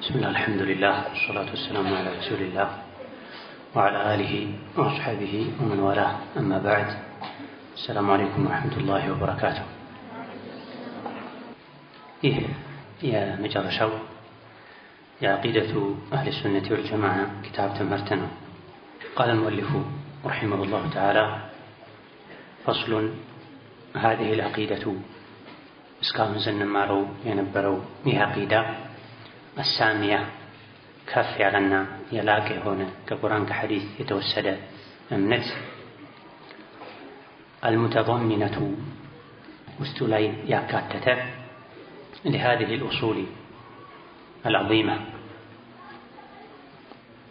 بسم الله الحمد لله والصلاة والسلام على رسول الله وعلى آله وأصحابه ومن والاه أما بعد السلام عليكم ورحمة الله وبركاته. يا مجرشو يا عقيدة أهل السنة والجماعة كتاب تمرتنا. قال المؤلف رحمه الله تعالى: فصل: هذه العقيدة اسكان زنمارو ينبرو هي عقيدة السامية كف علىنا يلاقي هنا كقرآن كحديث يتوسد أمنت المتضمنة مستولي يكاتته لهذه الأصول العظيمة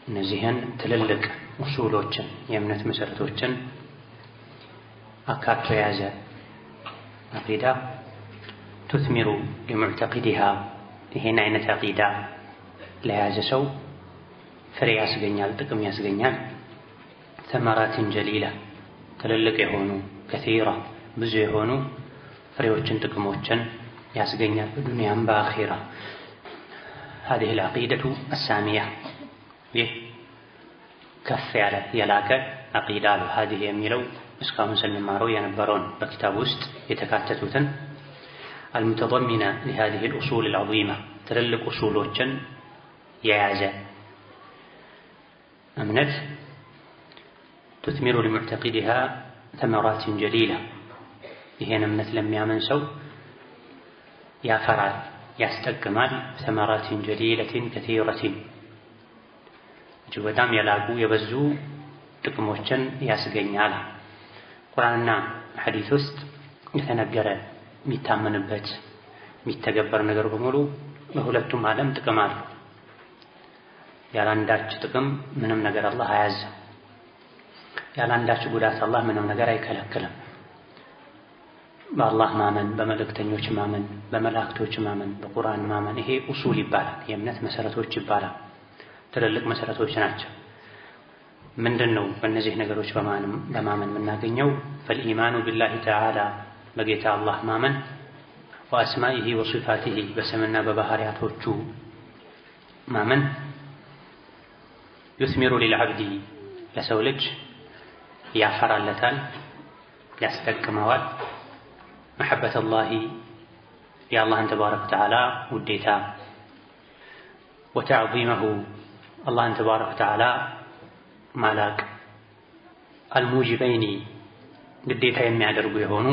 نزيهن تللك أصولوچن يمنت مسرتوچن أكاتو يازا عقيدة تثمر لمعتقدها ይሄን አይነት አቂዳ ለያዘ ሰው ፍሬ ያስገኛል፣ ጥቅም ያስገኛል። ተመራትን ጀሊላ ትልልቅ የሆኑ ከثيራ ብዙ የሆኑ ፍሬዎችን ጥቅሞችን ያስገኛል በዱንያም በአኺራ። هذه العقيدة السامية ይህ ከፍ ያለ የላቀ አቂዳ ነው። هذه የሚለው እስካሁን ስንማረው የነበረውን በኪታብ ውስጥ የተካተቱትን المتضمنة لهذه الأصول العظيمة تللق أصولوچن يعزة أمنت تثمر لمعتقدها ثمرات جليلة. ይሄን እምነት ለሚያምን ሰው ያፈራል፣ ያስጠቅማል። ثمرات جليلة كثيرة እጅግ በጣም የላቁ የበዙ ጥቅሞችን ያስገኛል። ቁርአንና ሐዲስ ውስጥ የተነገረ የሚታመንበት የሚተገበር ነገር በሙሉ በሁለቱም ዓለም ጥቅም አለው። ያላንዳች ጥቅም ምንም ነገር አላህ አያዘም። ያላንዳች ጉዳት አላህ ምንም ነገር አይከለክልም። በአላህ ማመን፣ በመልእክተኞች ማመን፣ በመላእክቶች ማመን፣ በቁርአን ማመን ይሄ ኡሱል ይባላል፣ የእምነት መሰረቶች ይባላል። ትልልቅ መሰረቶች ናቸው። ምንድነው በእነዚህ ነገሮች በማመን የምናገኘው? فالإيمان بالله تعالى በጌታ አላህ ማመን፣ ወአስማኢሂ ወሲፋቲሂ በስምና በባህሪያቶቹ ማመን፣ يثمر للعبد ለሰው ልጅ ያፈራለታል፣ ያስጠቅመዋል። محبة الله የአላህን ተባረከ ወተዓላ ውዴታ፣ وتعظيمه አላህን ተባረከ ወተዓላ ማላቅ፣ الموجبين ግዴታ የሚያደርጉ የሆኑ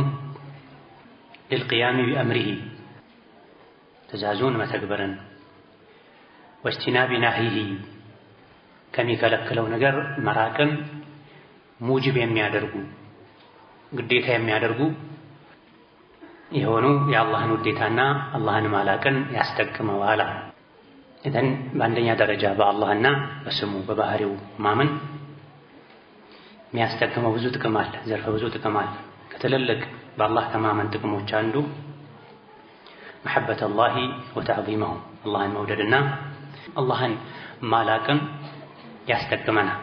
للقيام بأمره تزازون متكبرا واجتناب نهيه ከሚከለክለው ነገር መራቅን ሙጅብ የሚያደርጉ ግዴታ የሚያደርጉ የሆኑ የአላህን ውዴታና አላህን ማላቅን ያስጠቅመዋል። እዘን በአንደኛ ደረጃ በአላህና በስሙ በባህሪው ማመን የሚያስጠቅመው ብዙ ጥቅም አለ፣ ዘርፈ ብዙ ጥቅም አለ። ከትልልቅ በአላህ ከማመን ጥቅሞች አንዱ محبة الله وتعظيمه አላህን መውደድና አላህን ማላቅን ያስጠቅመናል።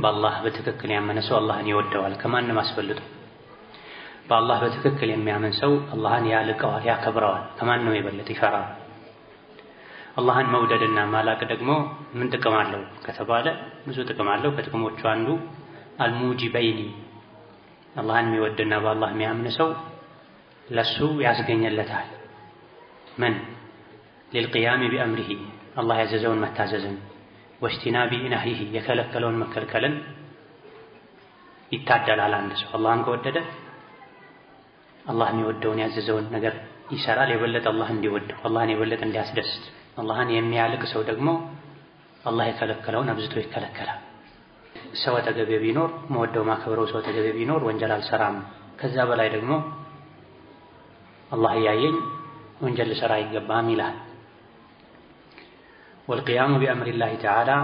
በአላህ በትክክል ያመነ ሰው አላህን ይወደዋል ከማንም አስፈልጦ። በአላህ በትክክል የሚያምን ሰው አላህን ያልቀዋል፣ ያከብረዋል፣ ከማንም የበለጠ ይፈራል። አላህን መውደድና ማላቅ ደግሞ ምን ጥቅም አለው ከተባለ ብዙ ጥቅም አለው። ከጥቅሞቹ አንዱ አልሙጂበይኒ አላህን የሚወድና በአላህ የሚያምን ሰው ለሱ ያስገኘለታል ምን للقيام بأمره አላህ ያዘዘውን መታዘዝን፣ واجتناب نهيه የከለከለውን መከልከልን ይታደላል። አንድ ሰው አላህን ከወደደ አላህ የሚወደውን ያዘዘውን ነገር ይሰራል፣ የበለጠ አላህ እንዲወደው፣ አላህን የበለጠ እንዲያስደስት። አላህን የሚያልቅ ሰው ደግሞ አላህ የከለከለውን አብዝቶ ይከለከላል። ሰው አጠገቤ ቢኖር መወደው ማከብረው ሰው አጠገቤ ቢኖር ወንጀል አልሰራም፣ ከዛ በላይ ደግሞ አላህ ያየኝ ወንጀል ልሰራ አይገባም ይላል። والقيام بأمر الله تعالى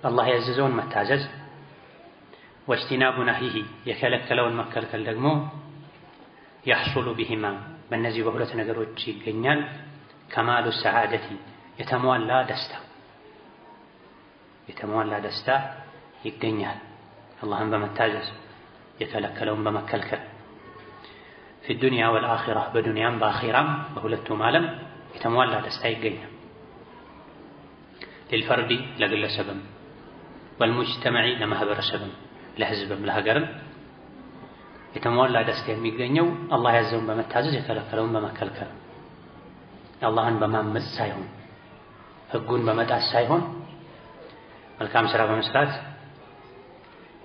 الله ያዘዘውን መታዘዝ፣ واجتناب نهيه የከለከለውን መከልከል ደግሞ يحصل بهما በእነዚህ በሁለት ነገሮች ይገኛል كمال السعادة የተሟላ ደስታ ይገኛል። አላህን በመታዘዝ የከለከለውን በመከልከል في الدنيا والآخرة በዱንያም በአኺራም በሁለቱም ዓለም የተሟላ ደስታ ይገኛል። للفرد ለግለሰብም والمجتمع ለማህበረሰብም ለህዝብም ለሀገርም የተሟላ ደስታ የሚገኘው አላህ ያዘውን በመታዘዝ የከለከለውን በመከልከል አላህን በማመጽ ሳይሆን ህጉን በመጣስ ሳይሆን መልካም ስራ በመስራት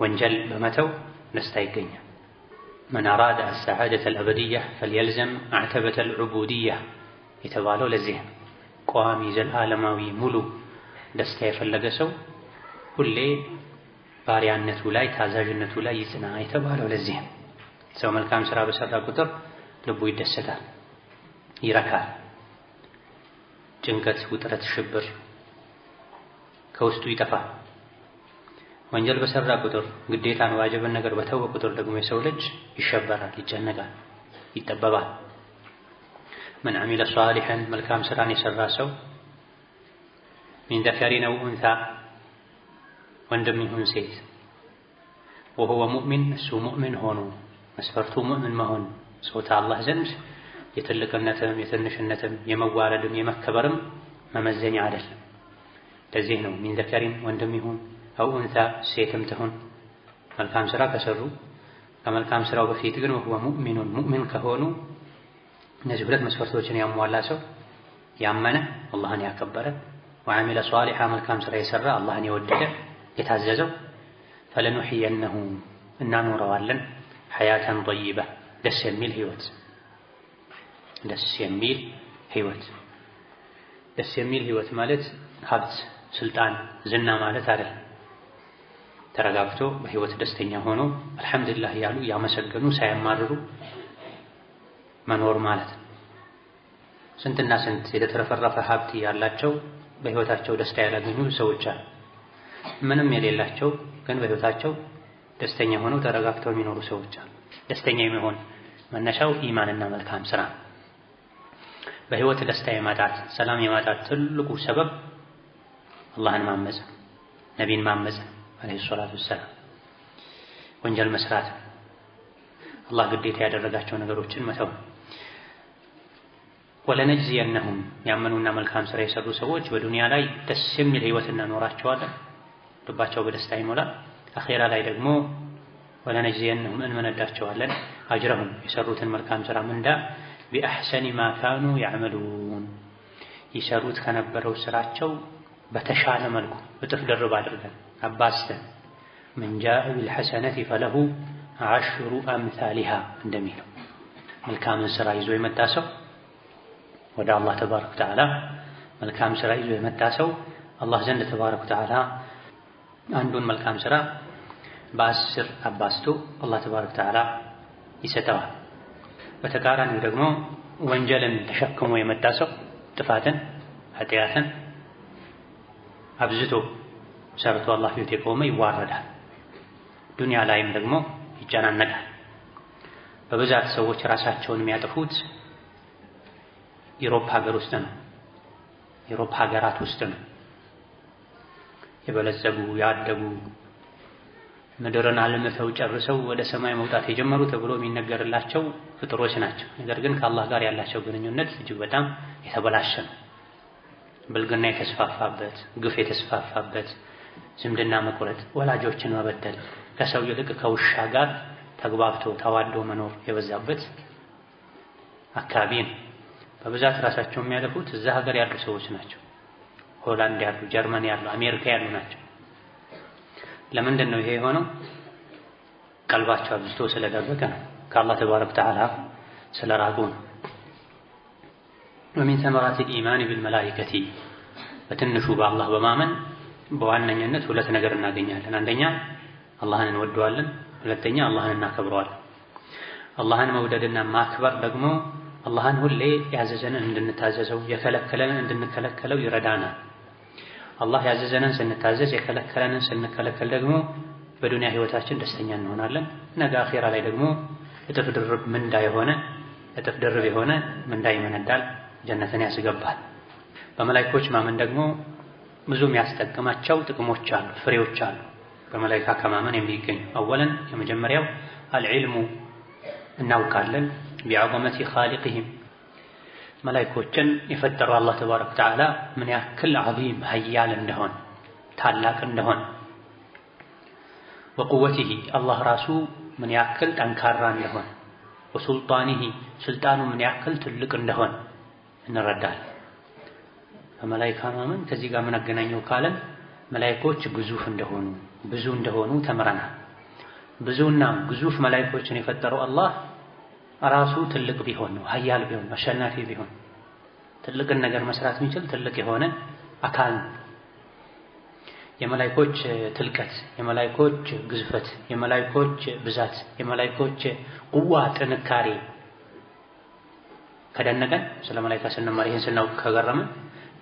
ወንጀል በመተው ደስታ ይገኛል። من أراد السعادة الأبدية فليلزم عتبة العبودية የተባለው ለዚህ ቋሚ ዘላለማዊ ሙሉ ደስታ የፈለገ ሰው ሁሌ ባሪያነቱ ላይ ታዛዥነቱ ላይ ይጽና የተባለው ለዚህ ሰው መልካም ስራ በሰራ ቁጥር ልቡ ይደሰታል፣ ይረካል። ጭንቀት፣ ውጥረት፣ ሽብር ከውስጡ ይጠፋል። ወንጀል በሰራ ቁጥር ግዴታን ዋጅብን ነገር በተወ ቁጥር ደግሞ የሰው ልጅ ይሸበራል፣ ይጨነቃል፣ ይጠበባል። من عمل صالحا መልካም ስራን የሰራ ሰው من ذكر أو أنثى ወንድም ይሁን ሴት وهو مؤمن እሱ ሙእሚን ሆኖ መስፈርቱ ሙእሚን መሆን ጾታ አላህ ዘንድ የትልቅነትም የትንሽነትም የመዋረድም የመከበርም መመዘኛ አይደለም። ለዚህ ነው من ذكر ወንድም ይሁን أو أنثى ሴትም ትሁን መልካም ስራ ከሰሩ ከመልካም ስራው በፊት ግን وهو مؤمن ሙእሚን ከሆኑ እነዚህ ሁለት መስፈርቶችን ያሟላ ሰው ያመነ አላህን ያከበረ وعمل صالحا መልካም ስራ የሰራ አላህን የወደደ የታዘዘው فلنحيينه እናኖረዋለን حياة طيبة ደስ የሚል ህይወት ደስ የሚል ህይወት ማለት ሀብት፣ ስልጣን፣ ዝና ማለት አይደለም። ተረጋግቶ በህይወት ደስተኛ ሆኖ አልহামዱሊላህ ያሉ ያመሰገኑ ሳያማርሩ መኖር ማለት ነው። ስንትና ስንት የተተረፈረፈ ሀብት ያላቸው በህይወታቸው ደስታ ያላገኙ ሰዎች አሉ። ምንም የሌላቸው ግን በህይወታቸው ደስተኛ ሆነው ተረጋግተው የሚኖሩ ሰዎች አሉ። ደስተኛ የሚሆን መነሻው ኢማንና መልካም ስራ። በህይወት ደስታ የማጣት ሰላም የማጣት ትልቁ ሰበብ አላህን ማመጽ፣ ነቢይን ማመጽ አለይሂ ሰላቱ ወሰላም፣ ወንጀል መስራት፣ አላህ ግዴታ ያደረጋቸው ነገሮችን መተው። ወለነጅዚየነሁም ያመኑና መልካም ስራ የሰሩ ሰዎች በዱንያ ላይ ደስ የሚል ህይወት እናኖራቸዋለን፣ ልባቸው በደስታ ይሞላል። አኺራ ላይ ደግሞ ወለነጅዚየነሁም እንመነዳቸዋለን አጅረሁም የሰሩትን መልካም ስራ ምንዳ ቢአሕሰኒ ማ ካኑ ያዕመሉን ይሰሩት ከነበረው ስራቸው በተሻለ መልኩ እጥፍ ድርብ አድርገን አባስተን መን ጃአ ቢልሐሰነቲ ፈለሁ ዐሽሩ አምሳሊሃ እንደሚለው መልካምን ስራ ይዞ የመጣ ሰው ወደ አላህ ተባረከ ወተዓላ መልካም ስራ ይዞ የመጣ ሰው አላህ ዘንድ ተባረከ ወተዓላ አንዱን መልካም ስራ በ10 አባስቶ አላህ ተባረከ ወተዓላ ይሰጠዋል። በተቃራኒው ደግሞ ወንጀልን ተሸክሞ የመጣ ሰው ጥፋትን፣ ኃጢአትን አብዝቶ ሰርቶ አላህ ፊት የቆመ ይዋረዳል። ዱንያ ላይም ደግሞ ይጨናነቃል። በብዛት ሰዎች ራሳቸውን የሚያጠፉት ዩሮፕ ሀገር ውስጥ ነው። ዩሮፕ ሀገራት ውስጥ ነው። የበለጸጉ ያደጉ ምድርን አልምተው ጨርሰው ወደ ሰማይ መውጣት የጀመሩ ተብሎ የሚነገርላቸው ፍጥሮች ናቸው። ነገር ግን ከአላህ ጋር ያላቸው ግንኙነት እጅግ በጣም የተበላሸ ነው። ብልግና የተስፋፋበት፣ ግፍ የተስፋፋበት፣ ዝምድና መቁረጥ፣ ወላጆችን መበደል፣ ከሰው ይልቅ ከውሻ ጋር ተግባብቶ ተዋዶ መኖር የበዛበት አካባቢ ነው። በብዛት ራሳቸው የሚያጠፉት እዛ ሀገር ያሉ ሰዎች ናቸው። ሆላንድ ያሉ፣ ጀርመን ያሉ፣ አሜሪካ ያሉ ናቸው። ለምንድን ነው ይሄ የሆነው? ቀልባቸው አብዝቶ ስለደረቀ ነው። ከአላህ ተባረከ ወተዓላ ስለራቁ ነው። ومن ثمرات الإيمان بالملائكة በትንሹ በአላህ በማመን በዋነኝነት ሁለት ነገር እናገኛለን። አንደኛ አላህን እንወደዋለን፣ ሁለተኛ አላህን እናከብረዋለን። አላህን መውደድና ማክበር ደግሞ አላህን ሁሌ ያዘዘንን እንድንታዘዘው የከለከለንን እንድንከለከለው ይረዳናል። አላህ ያዘዘንን ስንታዘዝ የከለከለንን ስንከለከል ደግሞ በዱንያ ህይወታችን ደስተኛ እንሆናለን። ነገ አኺራ ላይ ደግሞ እጥፍ ድርብ የሆነ ምንዳ ይመነዳል፣ ጀነትን ያስገባል። በመላእክቶች ማመን ደግሞ ብዙ የሚያስጠቅማቸው ጥቅሞች አሉ፣ ፍሬዎች አሉ። በመላእክት ከማመን የሚገኙ አወለን የመጀመሪያው አልዕልሙ እናውቃለን ቢዐዘመቲ ኻሊቅህም መላእክቶችን የፈጠረው አላህ ተባረከ ወተዓላ ምን ያክል ዐዚም ሀያል እንደሆነ ታላቅ እንደሆነ ወቁወቲሂ አላህ ራሱ ምን ያክል ጠንካራ እንደሆነ ወሱልጣኒሂ ስልጣኑ ምን ያክል ትልቅ እንደሆነ እንረዳለን። በመላእክት ማመን ከዚህ ጋር ምን አገናኘው ካለን መላእክቶች ግዙፍ እንደሆኑ ብዙ እንደሆኑ ተምረናል። ብዙና ግዙፍ መላእክቶችን የፈጠረው አላህ ራሱ ትልቅ ቢሆን ነው፣ ሀያል ቢሆን፣ አሸናፊ ቢሆን ትልቅን ነገር መስራት የሚችል ትልቅ የሆነ አካል ነው። የመላእክቶች ትልቀት፣ የመላእክቶች ግዝፈት፣ የመላእክቶች ብዛት፣ የመላእክቶች ቁዋ ጥንካሬ ከደነቀን ስለ መላእክት ስንማር ይሄን ስናውቅ ከገረመን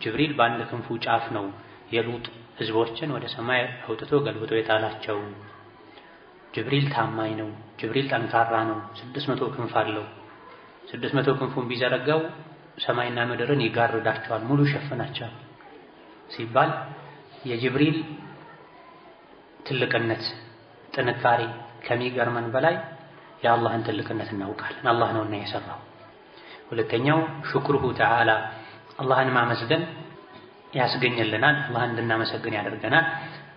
ጅብሪል በአንድ ክንፉ ጫፍ ነው የሉጥ ህዝቦችን ወደ ሰማይ አውጥቶ ገልብጦ የጣላቸው። ጅብሪል ታማኝ ነው። ጅብሪል ጠንካራ ነው። 600 ክንፍ አለው። 600 ክንፉን ቢዘረጋው ሰማይና ምድርን ይጋርዳቸዋል፣ ሙሉ ይሸፍናቸዋል ሲባል የጅብሪል ትልቅነት ጥንካሬ ከሚገርመን በላይ የአላህን ትልቅነት እናውቃለን። አላህ ነውና የሰራው። ሁለተኛው ሽክሩሁ ተዓላ አላህን ማመስገን ያስገኝልናል፣ አላህን እንድናመሰግን ያደርገናል።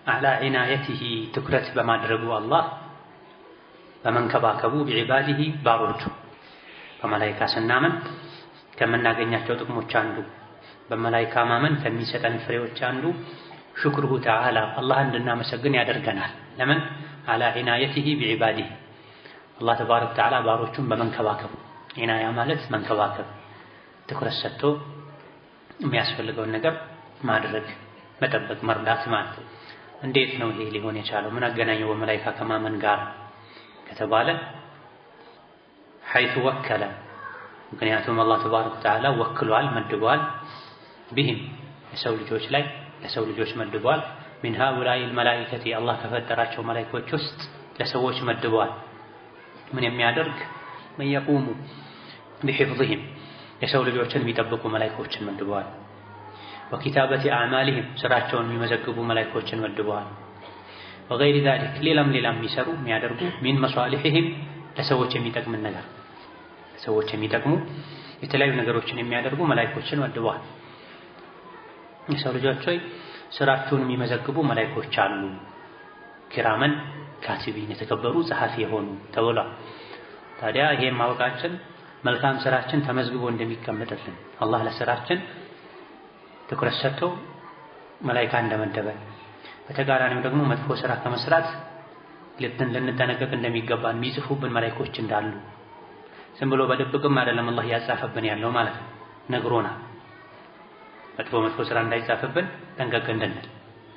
አላ ዒናየቲሂ ትኩረት በማድረጉ አላህ በመንከባከቡ ቢዒባዲሂ ባሮቹ። በመላኢካ ስናምን ከምናገኛቸው ጥቅሞች አንዱ በመላኢካ ማመን ከሚሰጠን ፍሬዎች አንዱ ሽክሩሁ ተዓላ አላህን እንድናመሰግን ያደርገናል። ለምን? አላ ዒናየቲሂ ቢዒባዲሂ አላህ ተባረከ ወተዓላ ባሮቹን በመንከባከቡ። ዒናያ ማለት መንከባከብ፣ ትኩረት ሰጥቶ የሚያስፈልገውን ነገር ማድረግ፣ መጠበቅ፣ መርዳት ማለት። እንዴት ነው ይሄ ሊሆን የቻለው? ምን አገናኘው በመላኢካ ከማመን ጋር ከተባለ ሐይቱ ወከለ፣ ምክንያቱም አላህ ተባረከ ወተዓላ ወክሏል፣ መድቧል። ቢሂም የሰው ልጆች ላይ ለሰው ልጆች መድቧል። ሚን ሃኡላኢል መላኢከቲ አላህ ከፈጠራቸው መላኢኮች ውስጥ ለሰዎች መድቧል። ምን የሚያደርግ መን የቁሙ ቢሒፍዝሂም የሰው ልጆችን የሚጠብቁ መላኢኮችን መድበዋል። ወኪታበቲ አዕማሊሂም ስራቸውን የሚመዘግቡ መላኢኮችን መድበዋል። ወገይሪ ዛሊክ ሌላም የሚሰሩ የሚያደርጉ ሚን መሷሊሒሂም ለሰዎች የሚጠቅምን ነገር ለሰዎች የሚጠቅሙ የተለያዩ ነገሮችን የሚያደርጉ መላኢኮችን መድበዋል። የሰው ልጆች ሆይ ስራቸውን የሚመዘግቡ መላኢኮች አሉ፣ ኪራመን ካቲቢን የተከበሩ ጸሐፊ የሆኑ ተብሏል። ታዲያ ይሄን ማወቃችን መልካም ስራችን ተመዝግቦ እንደሚቀመጥልን አላህ ለስራችን ትኩረት ሰጥቶ መላኢካ እንደመደበ፣ በተቃራኒው ደግሞ መጥፎ ስራ ከመስራት ልንጠነቀቅ እንደሚገባን የሚጽፉብን መላኢኮች እንዳሉ ዝም ብሎ በድብቅም አይደለም አላህ ያጻፈብን ያለው ማለት ነው፣ ነግሮናል። መጥፎ ስራ እንዳይጻፍብን ጠንቀቅ እንድንል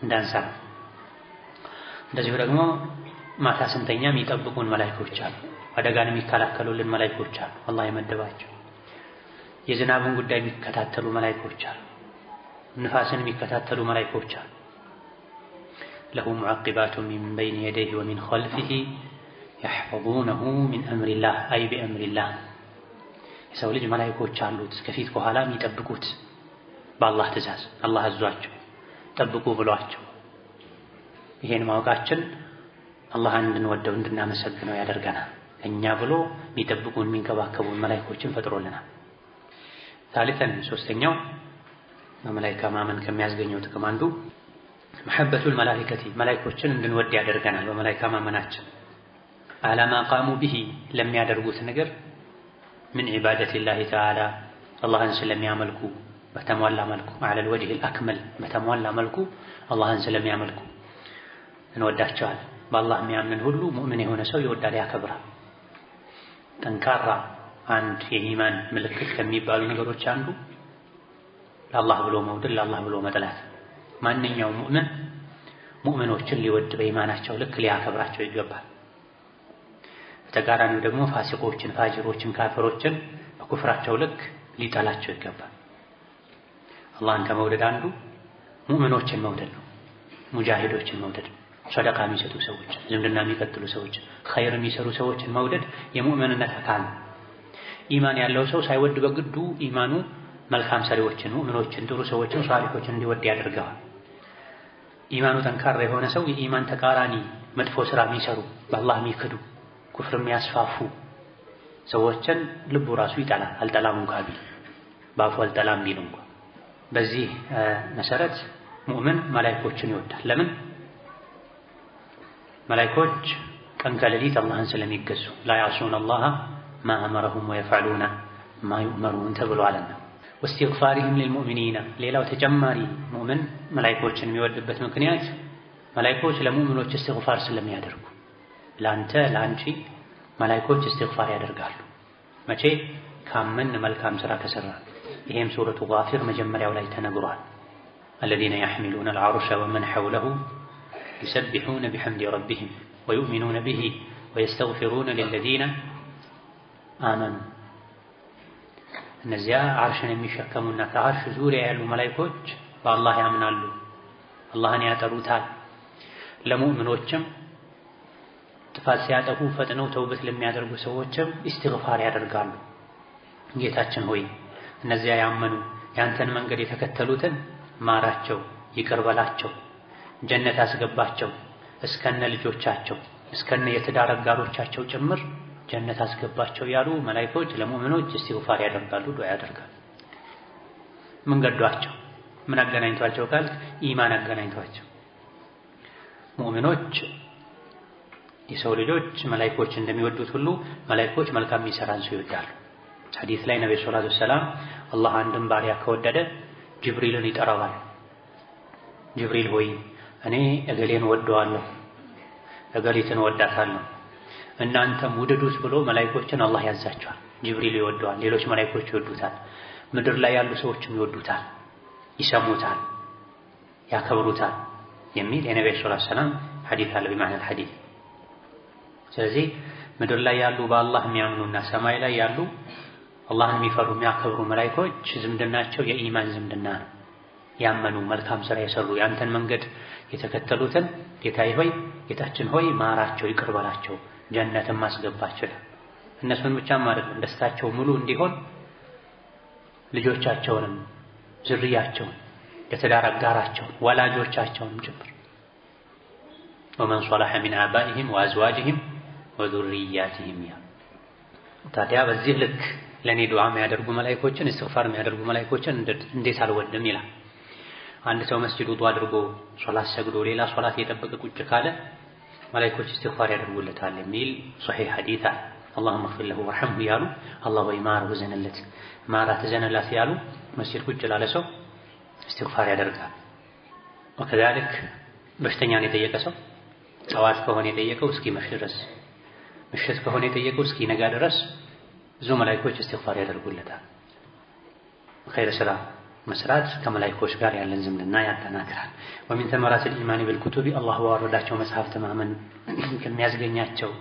እንዳንሰራ። እንደዚሁ ደግሞ ማታ ስንተኛ የሚጠብቁን መላኢኮች አሉ፣ አደጋን የሚከላከሉልን መላኢኮች አሉ አላህ የመደባቸው። የዝናብን ጉዳይ የሚከታተሉ መላኢኮች አሉ፣ ንፋስን የሚከታተሉ መላኢኮች አሉ። ለሁ ሙዐቂባቱ ሚን በይኒ የደይሂ ወሚን ኸልፊሂ የሕፈዙነሁ ሚን አምሪላህ አይ ቢአምሪላህ። የሰው ልጅ መላኢኮች አሉት ከፊት ከኋላ የሚጠብቁት በአላህ ትእዛዝ አላህ አዟቸው ጠብቁ ብሏቸው። ይሄን ማወቃችን አላህን እንድንወደው እንድናመሰግነው ያደርገናል። እኛ ብሎ የሚጠብቁን የሚንከባከቡን መላኢኮችን ፈጥሮልናል። ታሊተን ሶስተኛው በመላኢካ ማመን ከሚያስገኘው ጥቅም አንዱ መሐበቱል መላኢከቲ መላኢኮችን እንድንወድ ያደርገናል። በመላኢካ ማመናችን አላማ ቃሙ ቢሂ ለሚያደርጉት ነገር ምን ዒባደቲላሂ ተዓላ አላህን ስለሚያመልኩ በተሟላ መልኩ ዐለል ወጅሂል አክመል በተሟላ መልኩ አላህን ስለሚያመልኩ እንወዳቸዋል። በአላህ የሚያምን ሁሉ ሙእምን የሆነ ሰው ይወዳል፣ ያከብራል። ጠንካራ አንድ የኢማን ምልክት ከሚባሉ ነገሮች አንዱ ለአላህ ብሎ መውደድ፣ ለአላህ ብሎ መጥላት። ማንኛውም ሙእምኖችን ሊወድ በኢማናቸው ልክ ሊያከብራቸው ይገባል። በተቃራኒው ደግሞ ፋሲቆችን፣ ፋጅሮችን፣ ካፊሮችን በኩፍራቸው ልክ ሊጠላቸው ይገባል። አላህን ከመውደድ አንዱ ሙእምኖችን መውደድ ነው፣ ሙጃሂዶችን መውደድ፣ ሰደቃ የሚሰጡ ሰዎች፣ ዝምድና የሚቀጥሉ ሰዎች፣ ኸይር የሚሰሩ ሰዎችን መውደድ የሙእምንነት አካል ነው። ኢማን ያለው ሰው ሳይወድ በግዱ ኢማኑ መልካም ሰሪዎችን፣ ሙእምኖችን፣ ጥሩ ሰዎችን፣ ሷሊሖችን እንዲወድ ያደርገዋል። ኢማኑ ጠንካራ የሆነ ሰው የኢማን ተቃራኒ መጥፎ ስራ የሚሰሩ በአላህ የሚክዱ ኩፍር የሚያስፋፉ ሰዎችን ልቡ ራሱ ይጠላል። አልጠላም እንኳ ቢል ባፉ አልጠላም ቢሉ እንኳን። በዚህ መሰረት ሙእምን መላእክቶችን ይወዳል። ለምን? መላእክቶች ቀን ከሌሊት አላህን ስለሚገዙ ላ ያዕሱነ አላህ ማ አመረሁም ወየፍዐሉነ ማ ዩእመሩን ተብሏልና። ወእስቲግፋሪሂም ሊልሙእሚኒና ሌላው ተጨማሪ ሙእምን መላእክቶችን የሚወድበት ምክንያት መላእክቶች ለሙእሚኖች እስትግፋር ስለሚያደርጉ፣ ለአንተ ለአንቺ መላእክቶች እስትግፋር ያደርጋሉ። መቼ? ካመን መልካም ሥራ ከሠራ። ይሄም ሱረቱ ጋፊር መጀመሪያው ላይ ተነግሯል። አለዚነ የሕሚሉነ አልዐርሸ ወመን ሐውለሁ ዩሰቢሑነ ቢሐምዲ ረቢሂም ወዩእሚኑነ ቢሂ ወየስተግፊሩነ ሊለዚነ አመኑ። እነዚያ ዓርሽን የሚሸከሙና ከዓርሽ ዙሪያ ያሉ መላእክቶች በአላህ ያምናሉ፣ አላህን ያጠሩታል። ለሙእሚኖችም ጥፋት ሲያጠፉ ፈጥነው ተውበት ለሚያደርጉ ሰዎችም ኢስቲግፋር ያደርጋሉ። ጌታችን ሆይ እነዚያ ያመኑ ያንተን መንገድ የተከተሉትን ማራቸው፣ ይቅር በላቸው፣ ጀነት አስገባቸው፣ እስከነ ልጆቻቸው እስከነ የትዳር አጋሮቻቸው ጭምር ጀነት አስገባቸው ያሉ መላእክቶች ለሙእሚኖች ኢስቲግፋር ያደርጋሉ፣ ዱዓ ያደርጋሉ። ምን ገዷቸው? ምን አገናኝቷቸው ካልክ ኢማን አገናኝቷቸው። ሙእሚኖች የሰው ልጆች መላእክቶች እንደሚወዱት ሁሉ መላእክቶች መልካም የሚሰራን ሰው ይወዳሉ። ሐዲስ ላይ ነብዩ ሰለላሁ ዐለይሂ ወሰለም አላህ አንድን ባሪያ ከወደደ ጅብሪልን ይጠራዋል። ጅብሪል ሆይ እኔ እገሌን ወደዋለሁ፣ እገሊትን ወዳታለሁ፣ እናንተም ውደዱት ብሎ መላእክቶችን አላህ ያዛቸዋል። ጅብሪል ይወደዋል፣ ሌሎች መላእክቶች ይወዱታል፣ ምድር ላይ ያሉ ሰዎችም ይወዱታል፣ ይሰሙታል፣ ያከብሩታል የሚል የነብዩ ሰለላሁ ዐለይሂ ወሰለም ሐዲስ አለ በማዕና ሐዲስ። ስለዚህ ምድር ላይ ያሉ በአላህ የሚያምኑና ሰማይ ላይ ያሉ አላህን የሚፈሩ የሚያከብሩ መላእክቶች ዝምድናቸው የኢማን ዝምድና ነው። ያመኑ መልካም ሥራ የሰሩ ያንተን መንገድ የተከተሉትን ጌታዬ ሆይ ጌታችን ሆይ ማራቸው፣ ይቅር በላቸው፣ ጀነትን ማስገባቸው። እነሱን ብቻም አይደለም ደስታቸው ሙሉ እንዲሆን ልጆቻቸውንም ዝርያቸውን የትዳር አጋራቸውን ወላጆቻቸውንም ጭምር ወመን ሶለሐ ሚን አባኢሂም ወአዝዋጅሂም ወዙርያቲሂም ያ። ታዲያ በዚህ ልክ ለኔ ዱዓ የሚያደርጉ መላእክቶችን እስትግፋር የሚያደርጉ መላእክቶችን እንዴት አልወድም ይላል። አንድ ሰው መስጂድ ውዱእ አድርጎ ሶላት ሰግዶ ሌላ ሶላት የጠበቀ ቁጭ ካለ መላእክቶች እስትግፋር ያደርጉለታል የሚል ሶሒህ ሐዲስ አለ። አላሁመ እግፊር ለሁ ወርሐምሁ ያሉ አላህ ወይ ማረው ዘነለት ማራት ዘነላት ያሉ መስጂድ ቁጭ ላለ ሰው እስትግፋር ያደርጋል። ወከዛልክ በሽተኛን የጠየቀ ሰው ጠዋት ከሆነ የጠየቀው እስኪ መሽ ድረስ፣ ምሽት ከሆነ የጠየቀው እስኪ ነጋ ድረስ ብዙ መላእክቶች እስትግፋር ያደርጉለታል። ኸይር ስራ መስራት ከመላእክቶች ጋር ያለን ዝምድና ያጠናክራል። ወሚን ተመራቲል ኢማኒ ቢልኩቱቢ አላህ ባወረዳቸው መጽሐፍት ማመን ከሚያስገኛቸው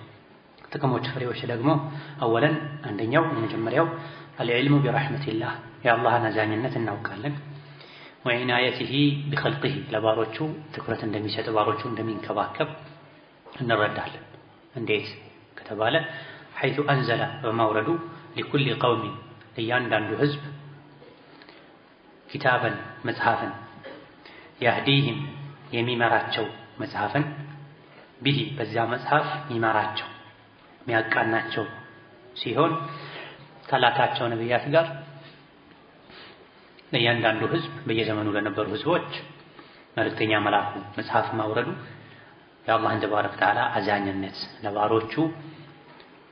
ጥቅሞች ፍሬዎች ደግሞ አወለን አንደኛው የመጀመሪያው አልዕልሙ ቢረሕመቲላህ የአላህን አዛኝነት እናውቃለን። ወዒናየቲሂ ቢኸልቂሂ ለባሮቹ ትኩረት እንደሚሰጥ ባሮቹ እንደሚንከባከብ እንረዳለን። እንዴት ከተባለ ሐይቱ አንዘለ በማውረዱ ሊኩሊ ቀውሚን ለእያንዳንዱ ህዝብ ኪታበን መጽሐፍን ያህዲህም የሚመራቸው መጽሐፍን ቢሂ በዚያ መጽሐፍ የሚመራቸው የሚያቃናቸው ሲሆን ከላካቸው ነቢያት ጋር ለእያንዳንዱ ህዝብ በየዘመኑ ለነበሩ ህዝቦች መልእክተኛ መላኩ መጽሐፍ ማውረዱ የአላህን ተባረከ ወተዓላ አዛኝነት ለባሮቹ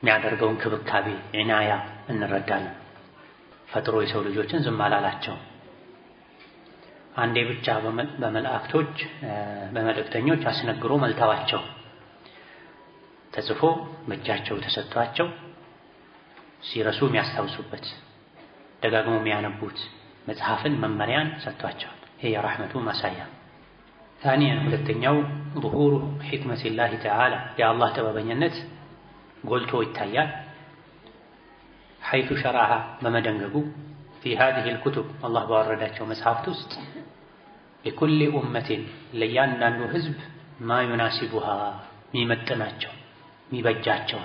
የሚያደርገውን ክብካቤ ዒናያ እንረዳለን። ፈጥሮ የሰው ልጆችን ዝም አላላቸው። አንዴ ብቻ በመላእክቶች በመልእክተኞች አስነግሮ መልተዋቸው ተጽፎ በእጃቸው ተሰጥቷቸው ሲረሱ የሚያስታውሱበት ደጋግሞ የሚያነቡት መጽሐፍን መመሪያን ሰጥቷቸዋል። ይሄ የረሕመቱ ማሳያ። ታኒያን ሁለተኛው ظهور حكمة الله تعالى የአላህ ጥበበኝነት ጎልቶ ይታያል። ሐይቱ ሸራሃ በመደንገጉ في هذه الكتب አላህ ባወረዳቸው መጽሐፍት ውስጥ لكل أمة ለእያንዳንዱ ህዝብ ما يناسبها የሚመጥናቸው የሚበጃቸው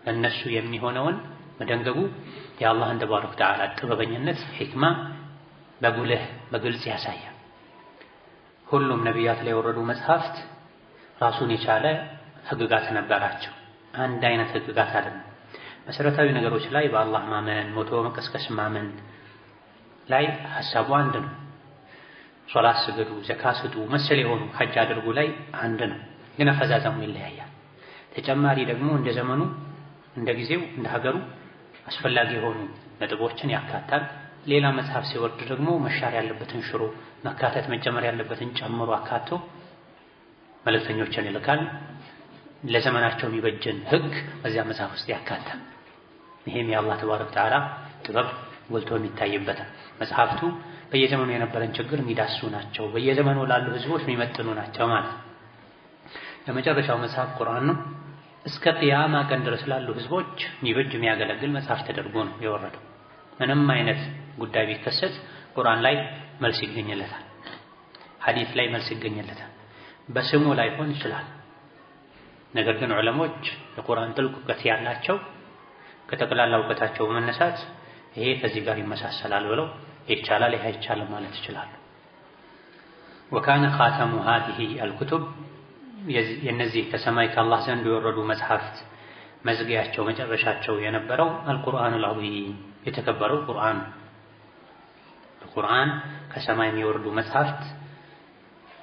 ለነሱ የሚሆነውን መደንገጉ የአላህን ተባረከ ወተዓላ ጥበበኝነት ሕክማ በጉልህ በግልጽ ያሳያል። ሁሉም ነቢያት ላይ የወረዱ መጽሐፍት ራሱን የቻለ ህግጋት ነበራቸው። አንድ አይነት ህግጋት አይደለም። መሰረታዊ ነገሮች ላይ በአላህ ማመን፣ ሞቶ መቀስቀስ ማመን፣ ላይ ሐሳቡ አንድ ነው። ሶላት ስገዱ፣ ዘካ ስጡ፣ መሰል የሆኑ ሐጅ አድርጉ ላይ አንድ ነው። ግን አፈዛዛሙ ይለያያል። ተጨማሪ ደግሞ እንደ ዘመኑ፣ እንደ ጊዜው፣ እንደ ሀገሩ አስፈላጊ የሆኑ ነጥቦችን ያካታል። ሌላ መጽሐፍ ሲወርድ ደግሞ መሻር ያለበትን ሽሮ፣ መካተት መጨመር ያለበትን ጨምሮ አካቶ መልእክተኞችን ይልካል። ለዘመናቸው የሚበጀን ህግ በዚያ መጽሐፍ ውስጥ ያካታል። ይሄም የአላህ ተባረከ ወተዓላ ጥበብ ጎልቶ የሚታይበት መጽሐፍቱ በየዘመኑ የነበረን ችግር የሚዳሱ ናቸው። በየዘመኑ ላሉ ህዝቦች የሚመጥኑ ናቸው ማለት ነው። የመጨረሻው መጽሐፍ ቁርአን ነው። እስከ ቂያማ ቀን ድረስ ላሉ ህዝቦች የሚበጅ የሚያገለግል መጽሐፍ ተደርጎ ነው የወረደው። ምንም አይነት ጉዳይ ቢከሰት ቁርአን ላይ መልስ ይገኝለታል፣ ሐዲስ ላይ መልስ ይገኝለታል። በስሙ ላይሆን ይችላል። ነገር ግን ዑለሞች የቁርአን ጥልቅ እውቀት ያላቸው ከጠቅላላ እውቀታቸው በመነሳት ይሄ ከዚህ ጋር ይመሳሰላል ብለው ይቻላል፣ ይሄ አይቻልም ማለት ይችላሉ። ወካነ ኻተሙ ሃዚህ አልኩቱብ የነዚህ ከሰማይ ከአላህ ዘንድ የወረዱ መጽሐፍት መዝጊያቸው መጨረሻቸው የነበረው አልቁርአኑል ዐዚም የተከበረው ቁርአን። በቁርአን ከሰማይ የሚወርዱ መጽሐፍት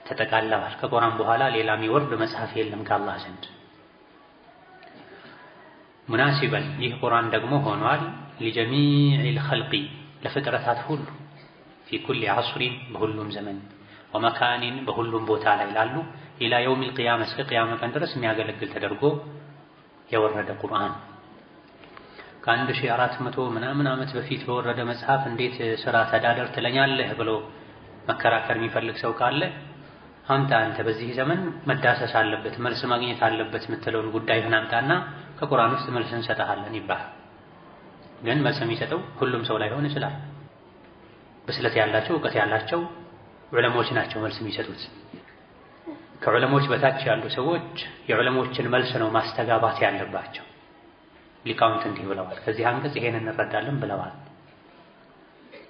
ተጠቃለዋል። ከቁርአን በኋላ ሌላ የሚወርድ መጽሐፍ የለም ከአላህ ዘንድ። ሙናሲበን ይህ ቁርአን ደግሞ ሆኗል ሊጀሚዕል ኸልቂ ለፍጥረታት ሁሉ ፊ ኩሊ ዐስሪን በሁሉም ዘመን ወመካኒን በሁሉም ቦታ ላይ ላሉ ኢላ የውሚል ቂያማ እስከ ቂያማ ቀን ድረስ የሚያገለግል ተደርጎ የወረደ ቁርአን። ከ1400 ምናምን ዓመት በፊት በወረደ መጽሐፍ እንዴት ስራ ተዳደር ትለኛለህ ብሎ መከራከር የሚፈልግ ሰው ካለ አንተ በዚህ ዘመን መዳሰስ አለበት መልስ ማግኘት አለበት የምትለውን ጉዳይ አምጣና ከቁርአን ውስጥ መልስ እንሰጣለን ይባላል። ግን መልስ የሚሰጠው ሁሉም ሰው ላይሆን ይችላል። ብስለት ያላቸው እውቀት ያላቸው ዑለሞች ናቸው መልስ የሚሰጡት። ከዑለሞች በታች ያሉ ሰዎች የዑለሞችን መልስ ነው ማስተጋባት ያለባቸው። ሊቃውንት እንዲህ ብለዋል፣ ከዚህ አንቀጽ ይሄን እንረዳለን ብለዋል።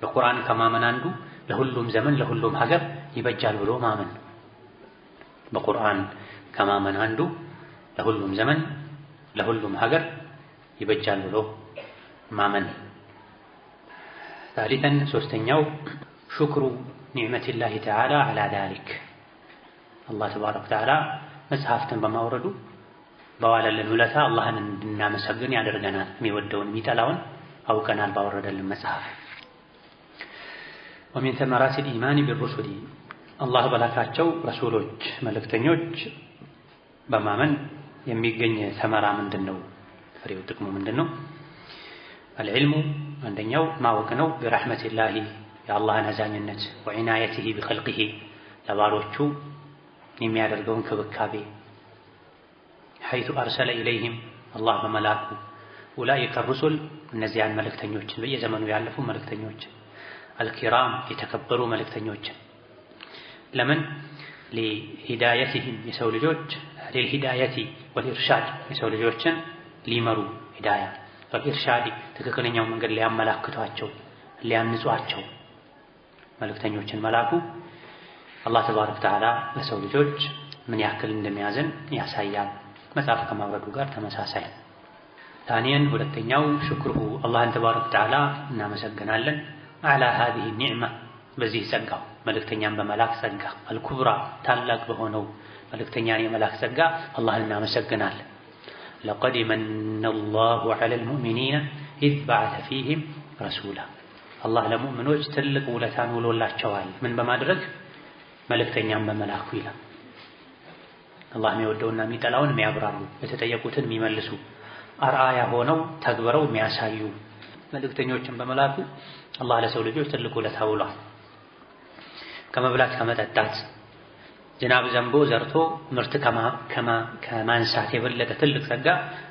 በቁርአን ከማመን አንዱ ለሁሉም ዘመን ለሁሉም ሀገር ይበጃል ብሎ ማመን። በቁርአን ከማመን አንዱ ለሁሉም ዘመን ለሁሉም ሀገር ይበጃል ብሎ ማመን። ثالثا ሶስተኛው ሽክሩ ኒዕመቲላሂ ተዓላ ዐላ ዛሊክ አላህ ተባረከ ወተዓላ መጽሐፍትን በማውረዱ በዋለልን ውለታ አላህን እንድናመሰግን ያደርገናል። የሚወደውን የሚጠላውን አውቀናል ባወረደልን መጽሐፍ። ومن ثمرات الإيمان بالرسل አላህ በላካቸው ረሱሎች መልእክተኞች በማመን የሚገኝ ተመራ ምንድነው? ፍሬው ጥቅሙ ምንድነው? العلم አንደኛው ማወቅ ነው። برحمة الله የአላህን አዛኝነት وعنايته بخلقه ለባሮቹ የሚያደርገውን ክብካቤ حيث أرسل إليهم الله በመላኩ أولئك الرسل እነዚያን መልእክተኞችን በየዘመኑ ያለፉ መልእክተኞችን الكرام የተከበሩ መልእክተኞችን ለምን لهدايتهم የሰው ልጆች للهداية والإرشاد የሰው ልጆችን ሊመሩ ሂዳያ والإرشاد ትክክለኛው መንገድ ሊያመላክቷቸው ሊያንጿቸው መልእክተኞችን መላኩ አላህ ተባረከ ወተዓላ ለሰው ልጆች ምን ያክል እንደሚያዝን ያሳያል። መጽሐፍ ከማውረዱ ጋር ተመሳሳይ። ታኒያን ሁለተኛው ሽክሩሁ አላህን ተባረከ ወተዓላ እናመሰግናለን አላ هذه النعمة በዚህ ጸጋው መልእክተኛን በመላክ ጸጋ አልኩብራ ታላቅ በሆነው መልእክተኛን የመላክ ጸጋ አላህን እናመሰግናለን። لقد من الله على المؤمنين إذ بعث فيهم رسولا الله ለሙእሚኖች ትልቅ ውለታን ውሎላቸዋል። ምን በማድረግ መልእክተኛን በመላኩ ይላል። አላህ የሚወደውና የሚጠላውን የሚያብራሩ የተጠየቁትን የሚመልሱ አርአያ ሆነው ተግብረው የሚያሳዩ መልእክተኞችን በመላኩ አላህ ለሰው ልጆች ትልቅ ውለታ ውሏል። ከመብላት ከመጠጣት ዝናብ ዘንቦ ዘርቶ ምርት ከማንሳት የበለጠ ትልቅ ጸጋ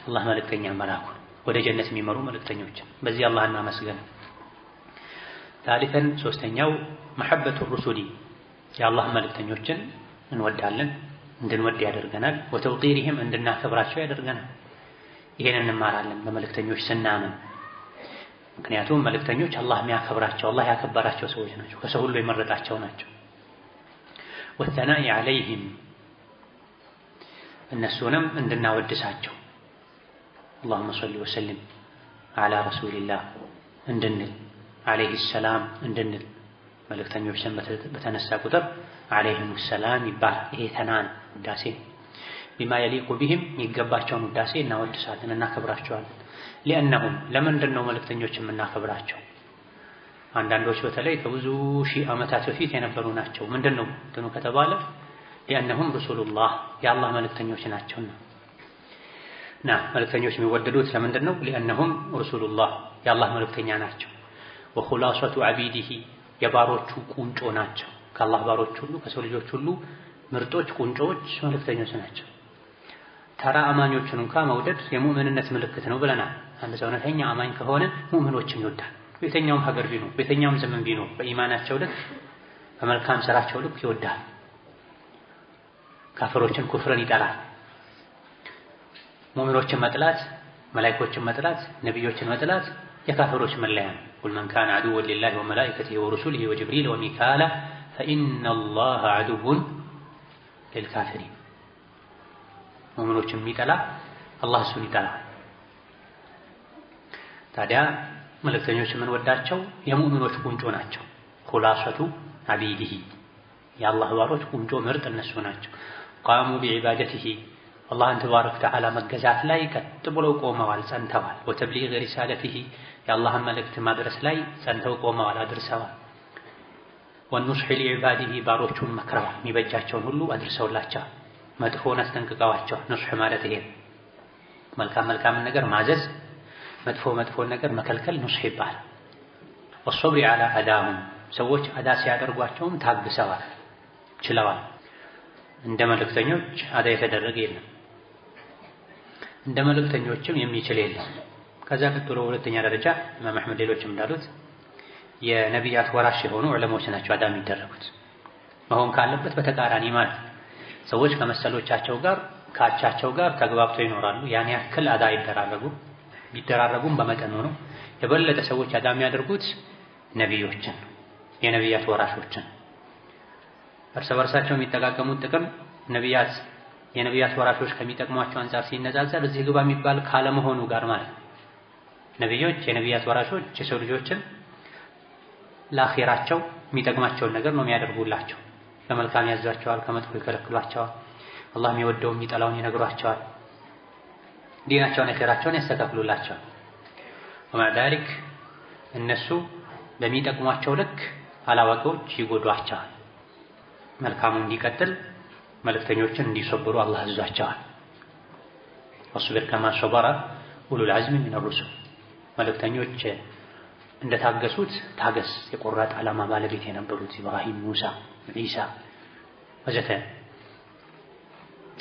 አላህ መልእክተኛን መላኩ ወደ ጀነት የሚመሩ መልእክተኞችን በዚህ አላህ እናመስገን። ثالثا ሶስተኛው محبة الرسل የአላህ መልእክተኞችን እንወዳለን እንድንወድ ያደርገናል። ወተውቂሪህም እንድናከብራቸው ያደርገናል። ይሄን እንማራለን በመልእክተኞች ስናምን። ምክንያቱም መልእክተኞች አላህ የሚያከብራቸው አላህ ያከበራቸው ሰዎች ናቸው፣ ከሰው ሁሉ የመረጣቸው ናቸው። ወተናኢ ዐለይሂም እነሱንም እንድናወድሳቸው اللهم صل وسلم على رسول الله እንድንል አለይሂ ሰላም እንድንል መልእክተኞችን በተነሳ ቁጥር አለይሂም ሰላም ይባላል። ይሄ ተናን ውዳሴ ቢማ የሊቁ ቢህም የሚገባቸውን ውዳሴ እናወድሳለን፣ እናከብራቸዋለን። ሊአነሁም ለምንድን ነው መልእክተኞች የምናከብራቸው? አንዳንዶች በተለይ ከብዙ ሺህ ዓመታት በፊት የነበሩ ናቸው። ምንድን ነው እንትኑ ከተባለ ሊአነሁም ረሱሉላህ የአላህ መልእክተኞች ናቸውና። መልእክተኞች የሚወደዱት ለምንድን ነው? ሊአነሁም ረሱሉላህ የአላህ መልእክተኛ ናቸው። ወኹላሰቱ ዐቢዲሂ የባሮቹ ቁንጮ ናቸው። ከአላህ ባሮች ሁሉ ከሰው ልጆች ሁሉ ምርጦች ቁንጮዎች መልእክተኞች ናቸው። ተራ አማኞችን እንኳን መውደድ የሙእምንነት ምልክት ነው ብለናል። አንድ ሰው እውነተኛ አማኝ ከሆነ ሙእምኖችን ይወዳል። በየትኛውም ሀገር ቢኖር በየትኛውም ዘመን ቢኖር በኢማናቸው ልክ በመልካም ስራቸው ልክ ይወዳል። ካፍሮችን ኩፍርን ይጠላል። ሙእሚኖችን መጥላት፣ መላእክቶችን መጥላት፣ ነብዮችን መጥላት የካፍሮች መለያ ነው። ቁል መን ካነ ዐዱወን ሊላሂ ወመላኢከቲሂ ወሩሱሊሂ ወጅብሪል ወሚካኤል ፈኢነላሀ ዐዱውን ሊልካፊሪን። ሙእሚኖችን የሚጠላ አላህ እሱን ይጠላል። ታዲያ መልእክተኞች የምንወዳቸው የሙእሚኖች ቁንጮ ናቸው። ኹላሰቱ ዐቢዲሂ የአላህ ባሮች ቁንጮ ምርጥ እነሱ ናቸው። ቃሙ ቢዒባደቲሂ አላህን ተባረከ ወተዓላ መገዛት ላይ ቀጥ ብለው ቆመዋል፣ ጸንተዋል። ወተብሊግ ሪሳለቲሂ የአላህን መልእክት ማድረስ ላይ ጸንተው ቆመዋል፣ አድርሰዋል። ወኑስሒ ሊዒባዲሂ ባሮቹን መክረዋል፣ የሚበጃቸውን ሁሉ አድርሰውላቸዋል። መጥፎን አስጠንቅቀዋቸዋል። ኑስሕ ማለት ይሄ መልካም መልካምን ነገር ማዘዝ፣ መጥፎን ነገር መከልከል ኑስሕ ይባላል። ወሶብሪ ዐላ አዳሁም ሰዎች አዳ ሲያደርጓቸውም ታግሰዋል፣ ችለዋል። እንደ መልእክተኞች አዳ የተደረገ የለም፣ እንደ መልእክተኞችም የሚችል የለም። ከዛ ቀጥሎ ሁለተኛ ደረጃ ኢማም አሕመድ ሌሎችም እንዳሉት የነቢያት ወራሽ የሆኑ ዑለሞች ናቸው አዳ የሚደረጉት። መሆን ካለበት በተቃራኒ ማለት ሰዎች ከመሰሎቻቸው ጋር ከአቻቸው ጋር ተግባብተው ይኖራሉ። ያን ያክል አዳ አይደራረጉም። ቢደራረጉም በመጠኑ ነው። የበለጠ ሰዎች አዳ የሚያደርጉት ነቢዮችን የነቢያት ወራሾችን እርስ በርሳቸው የሚጠቃቀሙት ጥቅም የነቢያት ወራሾች ከሚጠቅሟቸው አንጻር ሲነጻጸር እዚህ ግባ የሚባል ካለመሆኑ ጋር ማለት ነቢዮች የነቢያት ወራሾች የሰው ልጆችን ለአኺራቸው የሚጠቅማቸውን ነገር ነው የሚያደርጉላቸው። በመልካም ያዟቸዋል፣ ከመጥፎ ይከለክሏቸዋል። አላህ የሚወደውን የሚጠላውን ይነግሯቸዋል። ዲናቸውን አኺራቸውን ያስተካክሉላቸዋል። ወማዕ ዛሊክ እነሱ በሚጠቅሟቸው ልክ አላዋቂዎች ይጎዷቸዋል። መልካሙ እንዲቀጥል መልእክተኞችን እንዲሰብሩ አላህ አዟቸዋል። ወስቢር ከማ ሰበረ ኡሉል ዐዝሚ ሚነ ሩሱል መልእክተኞች እንደታገሱት ታገስ። የቆራጥ ዓላማ ባለቤት የነበሩት ኢብራሂም፣ ሙሳ፣ ዒሳ ወዘተ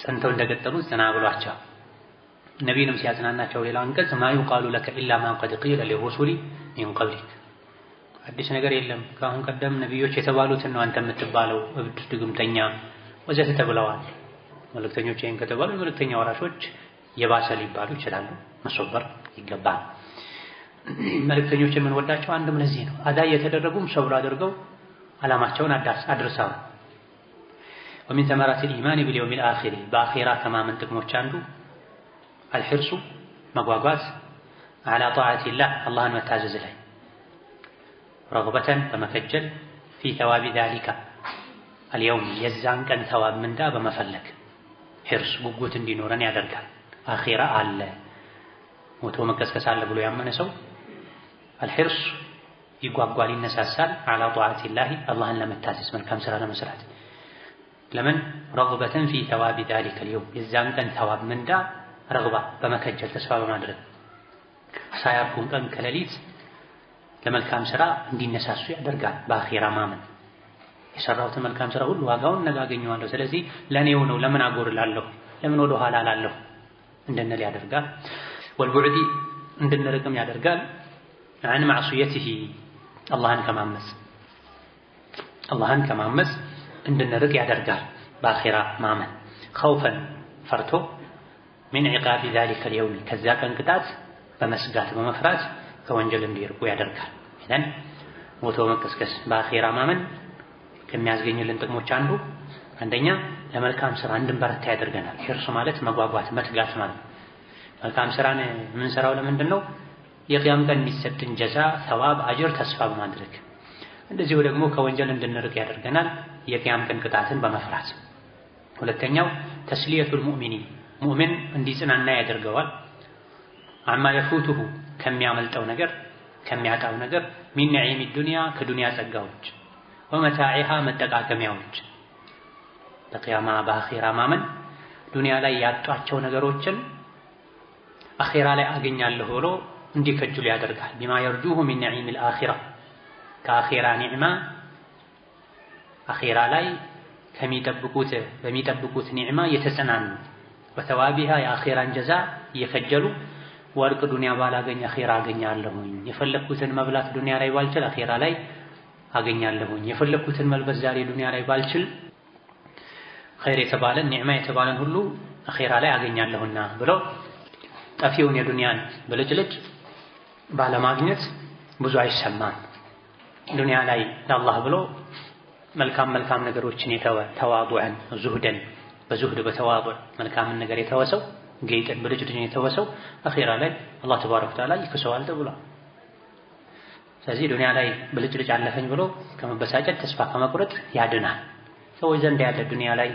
ጸንተው እንደቀጠሉት ጽና ብሏቸው ነቢይንም ሲያጽናናቸው ሌላ አንቀጽ ማ ዩቃሉ ለከ ኢላ ማ ቀድ ቂለ ሊሩሱሊ ሚን ቀብሊክ አዲስ ነገር የለም ከአሁን ቀደም ነቢዮች የተባሉትን ነው አንተ የምትባለው፣ እብድ፣ ድግምተኛ ወዘተ ተብለዋል። መልእክተኞች ይህን ከተባሉ የመልእክተኛ ወራሾች የባሰ ሊባሉ ይችላሉ። መሶበር ይገባል። መልእክተኞች የምንወዳቸው አንድም ለዚህ ነው። አዳ የተደረጉም ሰብር አድርገው ዓላማቸውን አድርሰዋል። ወሚን ተመራቲል ኢማን ቢልየውሚል አኺር በአኺራ ከማመን ጥቅሞች አንዱ አልሒርሱ መጓጓት ዐላ ጣዓቲላህ አላህን መታዘዝ ላይ ረግበተን በመከጀል ፊ ተዋቢ ዛሊካ አልየውም የዛን ቀን ተዋብ ምንዳ በመፈለግ ሒርስ ጉጉት እንዲኖረን ያደርጋል። አኺራ አለ ሞቶ መቀስቀስ አለ ብሎ ያመነ ሰው አልሒርስ ይጓጓል፣ ይነሳሳል። ዐላ ጣዓቲላህ አላህን ለመታዘዝ መልካም ስራ ለመስራት ለምን ረግበተን ፊ ተዋቢ ዛሊካ አልየውም የዛን ቀን ተዋብ ምንዳ ረግባ በመከጀል ተስፋ በማድረግ ሳያርፉን ቀን ከሌሊት ለመልካም ስራ እንዲነሳሱ ያደርጋል። በአኺራ ማመን የሰራሁትን መልካም ስራ ሁሉ ዋጋውን ነገ አገኘዋለሁ፣ ስለዚህ ለኔው ነው፣ ለምን አጎርላለሁ፣ ለምን ወደ ኋላ እላለሁ እንድንል ያደርጋል። ወልቡዕዲ እንድንርቅም ያደርጋል። አን ማዕሲየቲሂ አላህን ከማመፅ እንድንርቅ ያደርጋል። በአኺራ ማመን ኸውፈን ፈርቶ ሚን ዒቃቢ ዛሊከ አልየውም ከዛ ቀን ቅጣት በመስጋት በመፍራት ከወንጀል እንዲርቁ ያደርጋል። ኢዘን ሞቶ መቀስቀስ በአኺራ ማመን ከሚያስገኝልን ጥቅሞች አንደኛ ለመልካም ስራ እንድንበረታ ያደርገናል። ሒርስ ማለት መጓጓት፣ መትጋት ማለት መልካም ስራን የምንሰራው ለምንድን ነው? የቂያም ቀን የሚሰጥን ጀዛ ሰዋብ አጅር ተስፋ በማድረግ እንደዚሁ ደግሞ ከወንጀል እንድንርቅ ያደርገናል የቂያም ቀን ቅጣትን በመፍራት። ሁለተኛው ተስሊየቱል ሙእሚኒን ሙእሚን እንዲጽናና ያደርገዋል። አማ የፉቱሁ ከሚያመልጠው ነገር ከሚያጣው ነገር ሚን ነዒሚ ዱንያ ከዱንያ ጸጋዎች ወመታዒሃ መጠቃቀሚያዎች በቂያማ በአኺራ ማመን ዱንያ ላይ ያጧቸው ነገሮችን አኺራ ላይ አገኛለሁ ብሎ እንዲከጅሉ ያደርጋል። ቢማ የርጁሁ ሚን ነዒሚል አኺራ ከአኺራ ኒዕማ አኺራ ላይ በሚጠብቁት ኒዕማ የተጽናኑ በተዋቢሃ የአኺራን ጀዛ እየከጀሉ ወርቅ ዱንያ ባላገኝ አኺራ አገኛለሁኝ፣ የፈለኩትን መብላት ዱንያ ላይ ባልችል አኺራ ላይ አገኛለሁኝ፣ የፈለኩትን መልበስ ዛሬ ዱንያ ላይ ባልችል ኸይር የተባለን ኒዕማ የተባለን ሁሉ አኺራ ላይ አገኛለሁና ብሎ ጠፊውን የዱንያን ብልጭልጭ ባለማግኘት ብዙ አይሰማም። ዱንያ ላይ ለአላህ ብሎ መልካም ነገሮችን የተወ ተዋዱዐን ዙህደን በዙህድ በተዋዱዕ መልካምን ነገር የተወሰው ጌጥን ብልጭልጭን የተወሰው አኺራ ላይ አላህ ተባረከ ወተዓላ ይክሰዋል ተብሏል። ስለዚህ ዱንያ ላይ ብልጭልጭ አለፈኝ ብሎ ከመበሳጨት ተስፋ ከመቁረጥ ያድናል። ሰዎች ዘንድ ያለ ዱንያ ላይ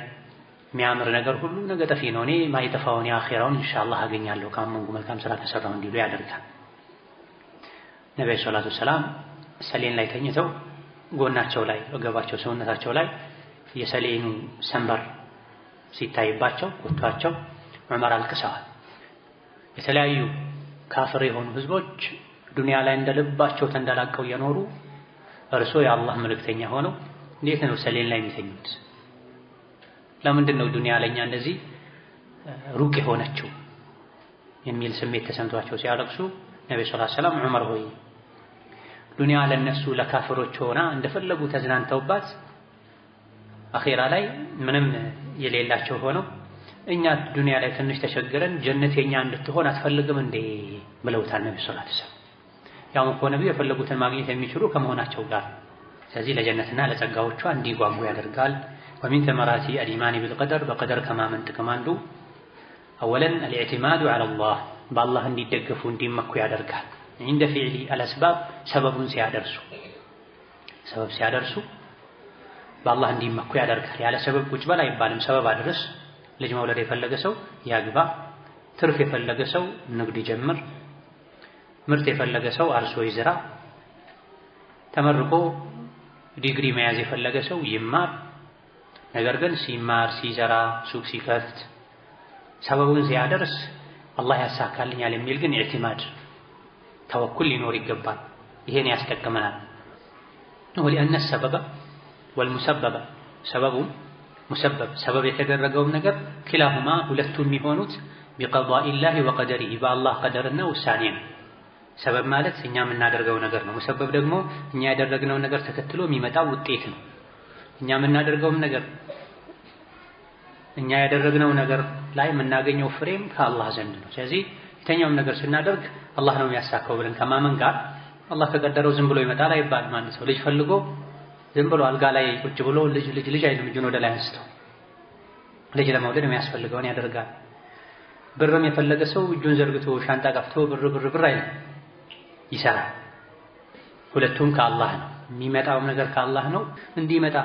የሚያምር ነገር ሁሉ ነገ ጠፊ ነው፣ እኔ ማይጠፋውን የአኺራውን ኢንሻአላህ አገኛለሁ ካመንኩ መልካም ስራ ከሰራሁ እንዲሉ ያደርጋል። ነብዩ ሰለላሁ ዐለይሂ ወሰለም ሰሌን ላይ ተኝተው ጎናቸው ላይ ወገባቸው ሰውነታቸው ላይ የሰሌኑ ሰንበር ሲታይባቸው ቁጣቸው ዑመር አልቅሰዋል። የተለያዩ ካፍር የሆኑ ህዝቦች ዱንያ ላይ እንደልባቸው ተንደላቀው የኖሩ እርሶ የአላህ መልእክተኛ ሆነው እንዴት ነው ሰሌን ላይ የሚተኙት? ለምንድን ነው ዱንያ ለኛ እንደዚህ ሩቅ የሆነችው የሚል ስሜት ተሰምቷቸው ሲያለቅሱ ነብዩ ሰለላሁ ዐለይሂ ወሰለም ዑመር ሆይ ዱንያ ለነሱ ለካፍሮች ሆና እንደፈለጉ ተዝናንተውባት አኺራ ላይ ምንም የሌላቸው ሆነው እኛ ዱንያ ላይ ትንሽ ተቸግረን ጀነት የኛ እንድትሆን አትፈልግም እንዴ ብለውታል ነብዩ ሰለላሁ ዐለይሂ ወሰለም። ያው እኮ ነብዩ የፈለጉትን ማግኘት የሚችሉ ከመሆናቸው ጋር ስለዚህ ለጀነትና ለጸጋዎቿ እንዲጓጉ ያደርጋል። ومن ثمرات الإيمان بالقدر በቀደር ከማመን ጥቅም አንዱ أولا الاعتماد على الله በአላህ እንዲደገፉ እንዲመኩ ያደርጋል። عند فعل الأسباب ሰበቡን ሲያደርሱ በአላህ እንዲመኩ ያደርጋል። ያለ ሰበብ ቁጭ በል አይባልም። ሰበብ አድርስ። ልጅ መውለድ የፈለገ ሰው ያግባ፣ ትርፍ የፈለገ ሰው ንግድ ይጀምር፣ ምርት የፈለገ ሰው አርሶ ይዝራ፣ ተመርቆ ዲግሪ መያዝ የፈለገ ሰው ይማር። ነገር ግን ሲማር ሲዘራ ሱቅ ሲከፍት ሰበቡን ሲያደርስ አላህ ያሳካልኛል የሚል ግን ኢዕቲማድ ተወኩል ሊኖር ይገባል። ይሄን ያስጠቅመናል። ولأن السبب والمسبب ሰበቡ ሙሰበብ ሰበብ የተደረገውም ነገር ክላሁማ ሁለቱም የሚሆኑት بقضاء الله وقدره በአላህ ቀደርና ውሳኔ ነው። ሰበብ ማለት እኛ የምናደርገው ነገር ነው። ሙሰበብ ደግሞ እኛ ያደረግነው ነገር ተከትሎ የሚመጣው ውጤት ነው። እኛ የምናደርገውም ነገር እኛ ያደረግነው ነገር ላይ የምናገኘው ፍሬም ከአላህ ዘንድ ነው። ስለዚህ የተኛውም ነገር ስናደርግ አላህ ነው የሚያሳካው ብለን ከማመን ጋር አላህ ከቀደረው ዝም ብሎ ይመጣል አይባልም። አንድ ሰው ልጅ ፈልጎ ዝም ብሎ አልጋ ላይ ቁጭ ብሎ ልጅ አይልም። እጁን ወደ ላይ አንስቶ ልጅ ለመውለድ የሚያስፈልገውን ያደርጋል። ብርም የፈለገ ሰው እጁን ዘርግቶ ሻንጣ ቀፍቶ ብር አይልም፣ ይሰራል። ሁለቱም ከአላህ ነው። የሚመጣው ነገር ከአላህ ነው። እንዲመጣ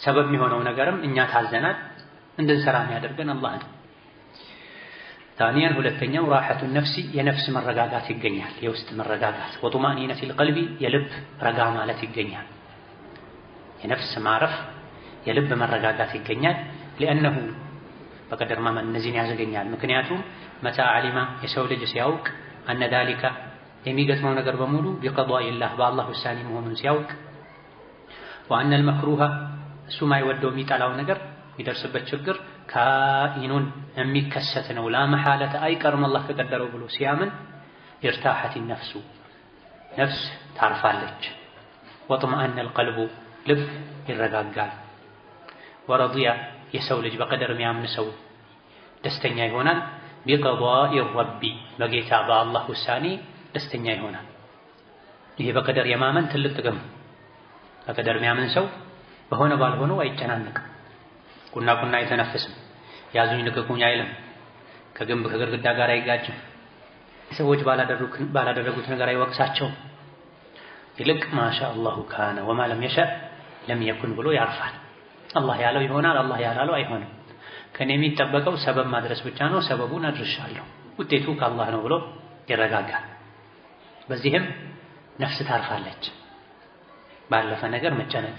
ሰበብ የሚሆነው ነገርም እኛ ታዘናል እንድንሰራ የሚያደርገን አላህ ነው። ታኒያን ሁለተኛው ራሐቱ ነፍሲ የነፍስ መረጋጋት ይገኛል። የውስጥ መረጋጋት ወጡማኒነቱል ቀልቢ የልብ ረጋ ማለት ይገኛል። የነፍስ ማረፍ የልብ መረጋጋት ይገኛል። لأنه በቀደር ማመን እነዚህን ያዘገኛል። ምክንያቱም መታ ዓሊማ የሰው ልጅ ሲያውቅ አነ ذلك የሚገጥመው ነገር በሙሉ ቢቀዷኢላህ በአላህ ውሳኔ መሆኑን ሲያውቅ ወአነ المكروه እሱ ማይወደው የሚጠላው ነገር የሚደርስበት ችግር ካኢኑን የሚከሰት ነው ላ መሐለተ አይቀርም አላህ ከቀደረው ብሎ ሲያምን ይርታሐት ነፍሱ ነፍስ ታርፋለች። ወጥመአነ القلب ልብ ይረጋጋል። ወረዲያ የሰው ልጅ በቀደር የሚያምን ሰው ደስተኛ ይሆናል። ቢቀዷኢ ረቢ በጌታ በአላህ ውሳኔ ደስተኛ ይሆናል። ይሄ በቀደር የማመን ትልቅ ጥቅም። በቀደር የሚያምን ሰው በሆነ ባልሆነው አይጨናነቅም። ቁና አይተነፍስም። ያዙኝ ልቀቁኝ አይልም። ከግንብ ከግድግዳ ጋር አይጋጭም። ሰዎች ባላደረጉት ነገር አይወቅሳቸውም። ይልቅ ማሻአላሁ ካነ ወማ ለም የሸእ ለም የኩን ብሎ ያርፋል። አላህ ያለው ይሆናል፣ አላህ ያላለው አይሆንም። ከኔ የሚጠበቀው ሰበብ ማድረስ ብቻ ነው፣ ሰበቡን አድርሻለሁ፣ ውጤቱ ከአላህ ነው ብሎ ይረጋጋል። በዚህም ነፍስ ታርፋለች። ባለፈ ነገር መጨነቅ፣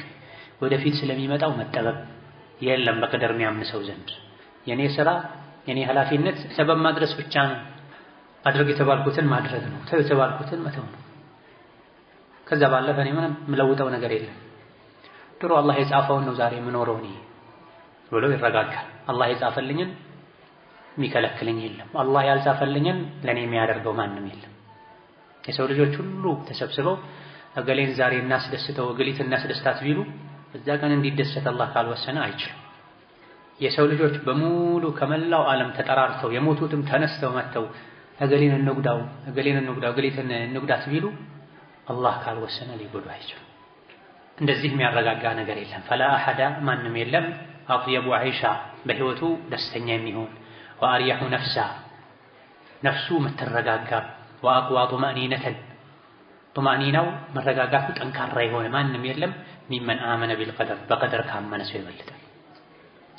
ወደፊት ስለሚመጣው መጠበብ የለም በቀደር የሚያምን ሰው ዘንድ። የኔ ስራ የኔ ኃላፊነት ሰበብ ማድረስ ብቻ ነው። አድርግ የተባልኩትን ማድረግ ነው፣ ተው የተባልኩትን መተው ነው። ከዛ ባለፈ እኔ ምንም የምለውጠው ነገር የለም። ድሮ አላህ የጻፈውን ነው ዛሬ የምኖረው እኔ ብሎ ይረጋጋል። አላህ የጻፈልኝን የሚከለክለኝ የለም፣ አላህ ያልጻፈልኝን ለኔ የሚያደርገው ማንም የለም። የሰው ልጆች ሁሉ ተሰብስበው እገሌን ዛሬ እናስደስተው እገሊት እናስደስታት ቢሉ እዛ ቀን እንዲደሰት አላህ ካልወሰነ አይችልም። የሰው ልጆች በሙሉ ከመላው ዓለም ተጠራርተው የሞቱትም ተነስተው መጥተው እገሌን እንጉዳው እገሊትን እንጉዳት ቢሉ አላህ ካልወሰነ ሊጎዱ አይችልም። እንደዚህ የሚያረጋጋ ነገር የለም። ፈላ አሐዳ ማንም የለም አጥየቡ ዐይሻ በህይወቱ ደስተኛ የሚሆን ወአርየሑ ነፍሳ ነፍሱ የምትረጋጋ ወአቅዋ ጡማእኒነተን ጡማእኒናው መረጋጋቱ ጠንካራ የሆነ ማንም የለም ሚመን አመነ ቢልቀደር በቀደር ካመነ ሰው የበለጠ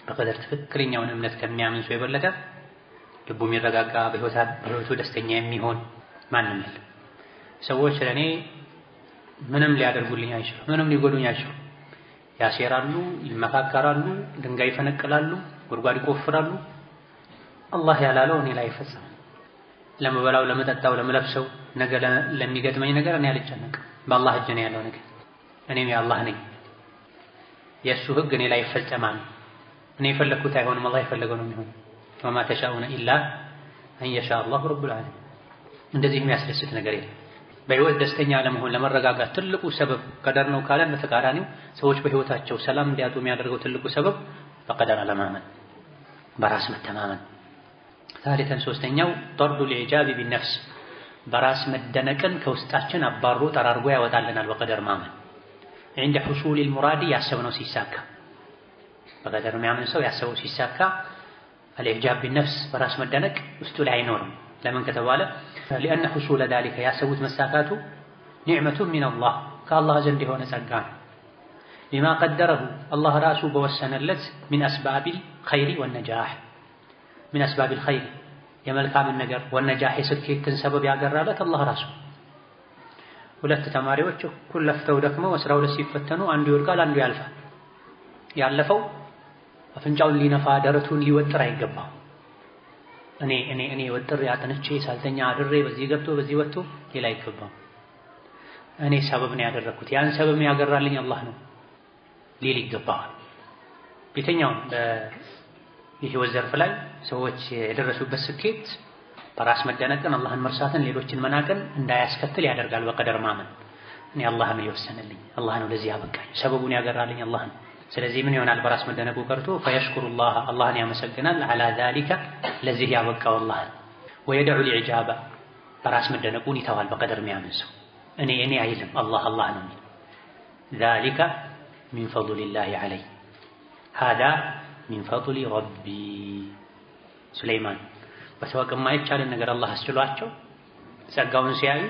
በቀደር ትክክለኛውን እምነት ከሚያምን ሰው የበለጠ ልቡ የሚረጋጋ በህይወቱ ደስተኛ የሚሆን ማንም የለም። ሰዎች ለኔ ምንም ሊያደርጉልኝ አይችሉም፣ ምንም ሊጎዱኝ አይችሉም። ያሴራሉ፣ ይመካከራሉ፣ ድንጋይ ይፈነቅላሉ፣ ጉድጓድ ይቆፍራሉ። አላህ ያላለው እኔ ላይ አይፈጸምም። ለምበላው፣ ለመጠጣው፣ ለምለብሰው ነገ ለሚገጥመኝ ነገር እኔ አልጨነቅም። በአላህ እጅ ነው ያለው ነገር። እኔም የአላህ ነኝ። የእሱ ህግ እኔ ላይ ይፈጸማል። እኔ የፈለግኩት አይሆንም፣ አላህ የፈለገው ነው የሚሆነው። ወማ ተሻኡነ ኢላ አን የሻ አላሁ ረቡል ዓለሚን። እንደዚህ የሚያስደስት ነገር የለም። በህይወት ደስተኛ ለመሆን ለመረጋጋት ትልቁ ሰበብ ቀደር ነው ካለን በተቃራኒው ሰዎች በህይወታቸው ሰላም እንዲያጡ የሚያደርገው ትልቁ ሰበብ በቀደር አለማመን፣ በራስ መተማመን። ታሪተን ሶስተኛው ጠርዱ ልኢጃብ ቢነፍስ በራስ መደነቅን ከውስጣችን አባሮ ጠራርጎ ያወጣልናል። በቀደር ማመን عند حصول المراد ያሰብነው ሲሳካ በቀደር የሚያምን ሰው ያሰበው ሲሳካ الإعجاب بالنفس በራስ መደነቅ ውስጡ ላይ አይኖርም። ለምን ከተባለ لأن حصول ذلك ያሰቡት መሳካቱ نعمة من الله ከአላህ ዘንድ የሆነ ጸጋ ነው። بما قدره الله ራሱ በወሰነለት من أسباب الخير والنجاح من أسباب الخير የመልካምን ነገር والنجاح የስኬትን ሰበብ ያገራለት አላህ ራሱ። ሁለት ተማሪዎች እኩል ለፍተው ደክመው 12 ሲፈተኑ አንዱ ይወድቃል፣ አንዱ ያልፋል። ያለፈው አፍንጫውን ሊነፋ ደረቱን ሊወጥር አይገባም። እኔ ወጥር ያጠነቼ ሳልተኛ አድሬ በዚህ ገብቶ በዚህ ወጥቶ ሌላ አይገባም። እኔ ሰበብ ነው ያደረኩት፣ ያን ሰበብ ያገራልኝ አላህ ነው ሊል ይገባዋል። ቤተኛው በህይወት ዘርፍ ላይ ሰዎች የደረሱበት ስኬት በራስ መደነቅን፣ አላህን መርሳትን፣ ሌሎችን መናቅን እንዳያስከትል ያደርጋል። በቀደር ማመን እኔ አላህ ነው የወሰነልኝ፣ አላህ ነው ለዚህ ያበቃኝ፣ ሰበቡን ያገራልኝ አላህ ነው። ስለዚህ ምን ይሆናል? በራስ መደነቁ ቀርቶ ፈየሽኩሩላህ አላህን ያመሰግናል። አላ ዛሊካ ለዚህ ያበቃው አላህን። ወየደዑ ልኢጃባ በራስ መደነቁን ይተዋል። በቀደር የሚያምን ሰው እኔ አይልም፣ አላህ ነው የሚል። ዛሊካ ሚን ፈድሊላሂ ዐለይ ሃዛ ሚን ፈድሊ ረቢ። ሱለይማን በተዋቅ የማይቻልን ነገር አላህ አስችሏቸው ጸጋውን ሲያዩ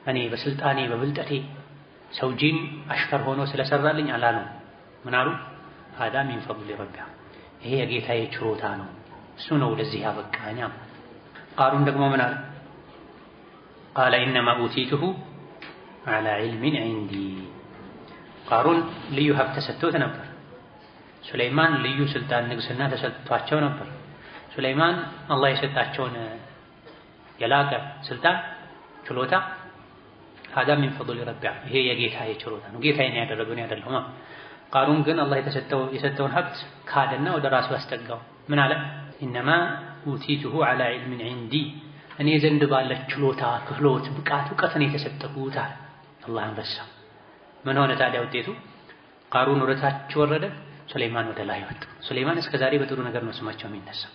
እኔ በስልጣኔ በብልጠቴ ሰው ጂን አሽከር ሆኖ ስለሰራልኝ አላለው። ምን አሉ? ሃዳ ሚን ፈድሊ ረቢ፣ ይሄ የጌታዬ ችሮታ ነው፣ እሱ ነው ለዚህ ያበቃኝ። ቃሩን ደግሞ ምን አለ? ቃለ ኢነማ ኡቲቱሁ ዐላ ዒልሚን ዒንዲ። ቃሩን ልዩ ሀብት ተሰጥቶት ነበር። ሱለይማን ልዩ ስልጣን ንግስና ተሰጥቷቸው ነበር። ሱለይማን አላህ የሰጣቸውን የላቀ ስልጣን ችሎታ ሃዳ ሚን ፈድሊ ረቢ፣ ይሄ የጌታዬ ችሮታ ነው፣ ጌታዬ ነው ያደረገው አይደለም። ቃሩን ግን አላህ የሰጠውን ሀብት ካደና ወደ ራሱ አስጠጋው። ምን አለ? ኢነማ ኡቲቱሁ ዐላ ዒልሚን ዒንዲ፣ እኔ ዘንድ ባለ ችሎታ፣ ክህሎት፣ ብቃት፣ እውቀት ነው የተሰጠሁት አለ። አላህን ረሳ። ምን ሆነ ታዲያ ውጤቱ? ቃሩን ወደ ታች ወረደ፣ ሱለይማን ወደ ላይ ወጣ። ሱለይማን እስከዛሬ በጥሩ ነገር ነው ስማቸው የሚነሳው።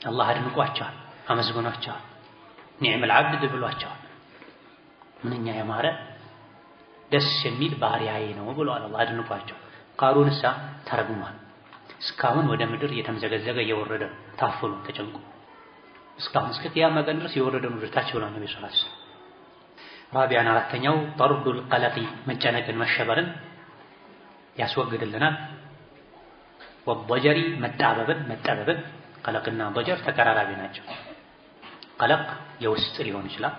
አላህ አድንቋቸዋል፣ አመስግኗቸዋል፣ ኒዕመል ዐብድ ብሏቸዋል። ምንኛ ያማረ ደስ የሚል ባሪያዬ ነው ብሏል አላህ አድንቋቸው። ቃሩንሳ ተረግሟል። እስካሁን ወደ ምድር እየተምዘገዘገ እየወረደ ታፍሎ ተጨንቆ እስካሁን እስከ ቂያማ ቀን ድረስ የወረደ ነው ታች ብሏል ነብዩ ሰለላሁ ዐለይሂ ወሰለም። ራቢያን አራተኛው ጠርዱል ቀለቂ መጨነቅን መሸበርን ያስወግድልናል። ወበጀሪ መጠበብን ቀለቅና በጀር ተቀራራቢ ናቸው። ቀለቅ የውስጥ ሊሆን ይችላል።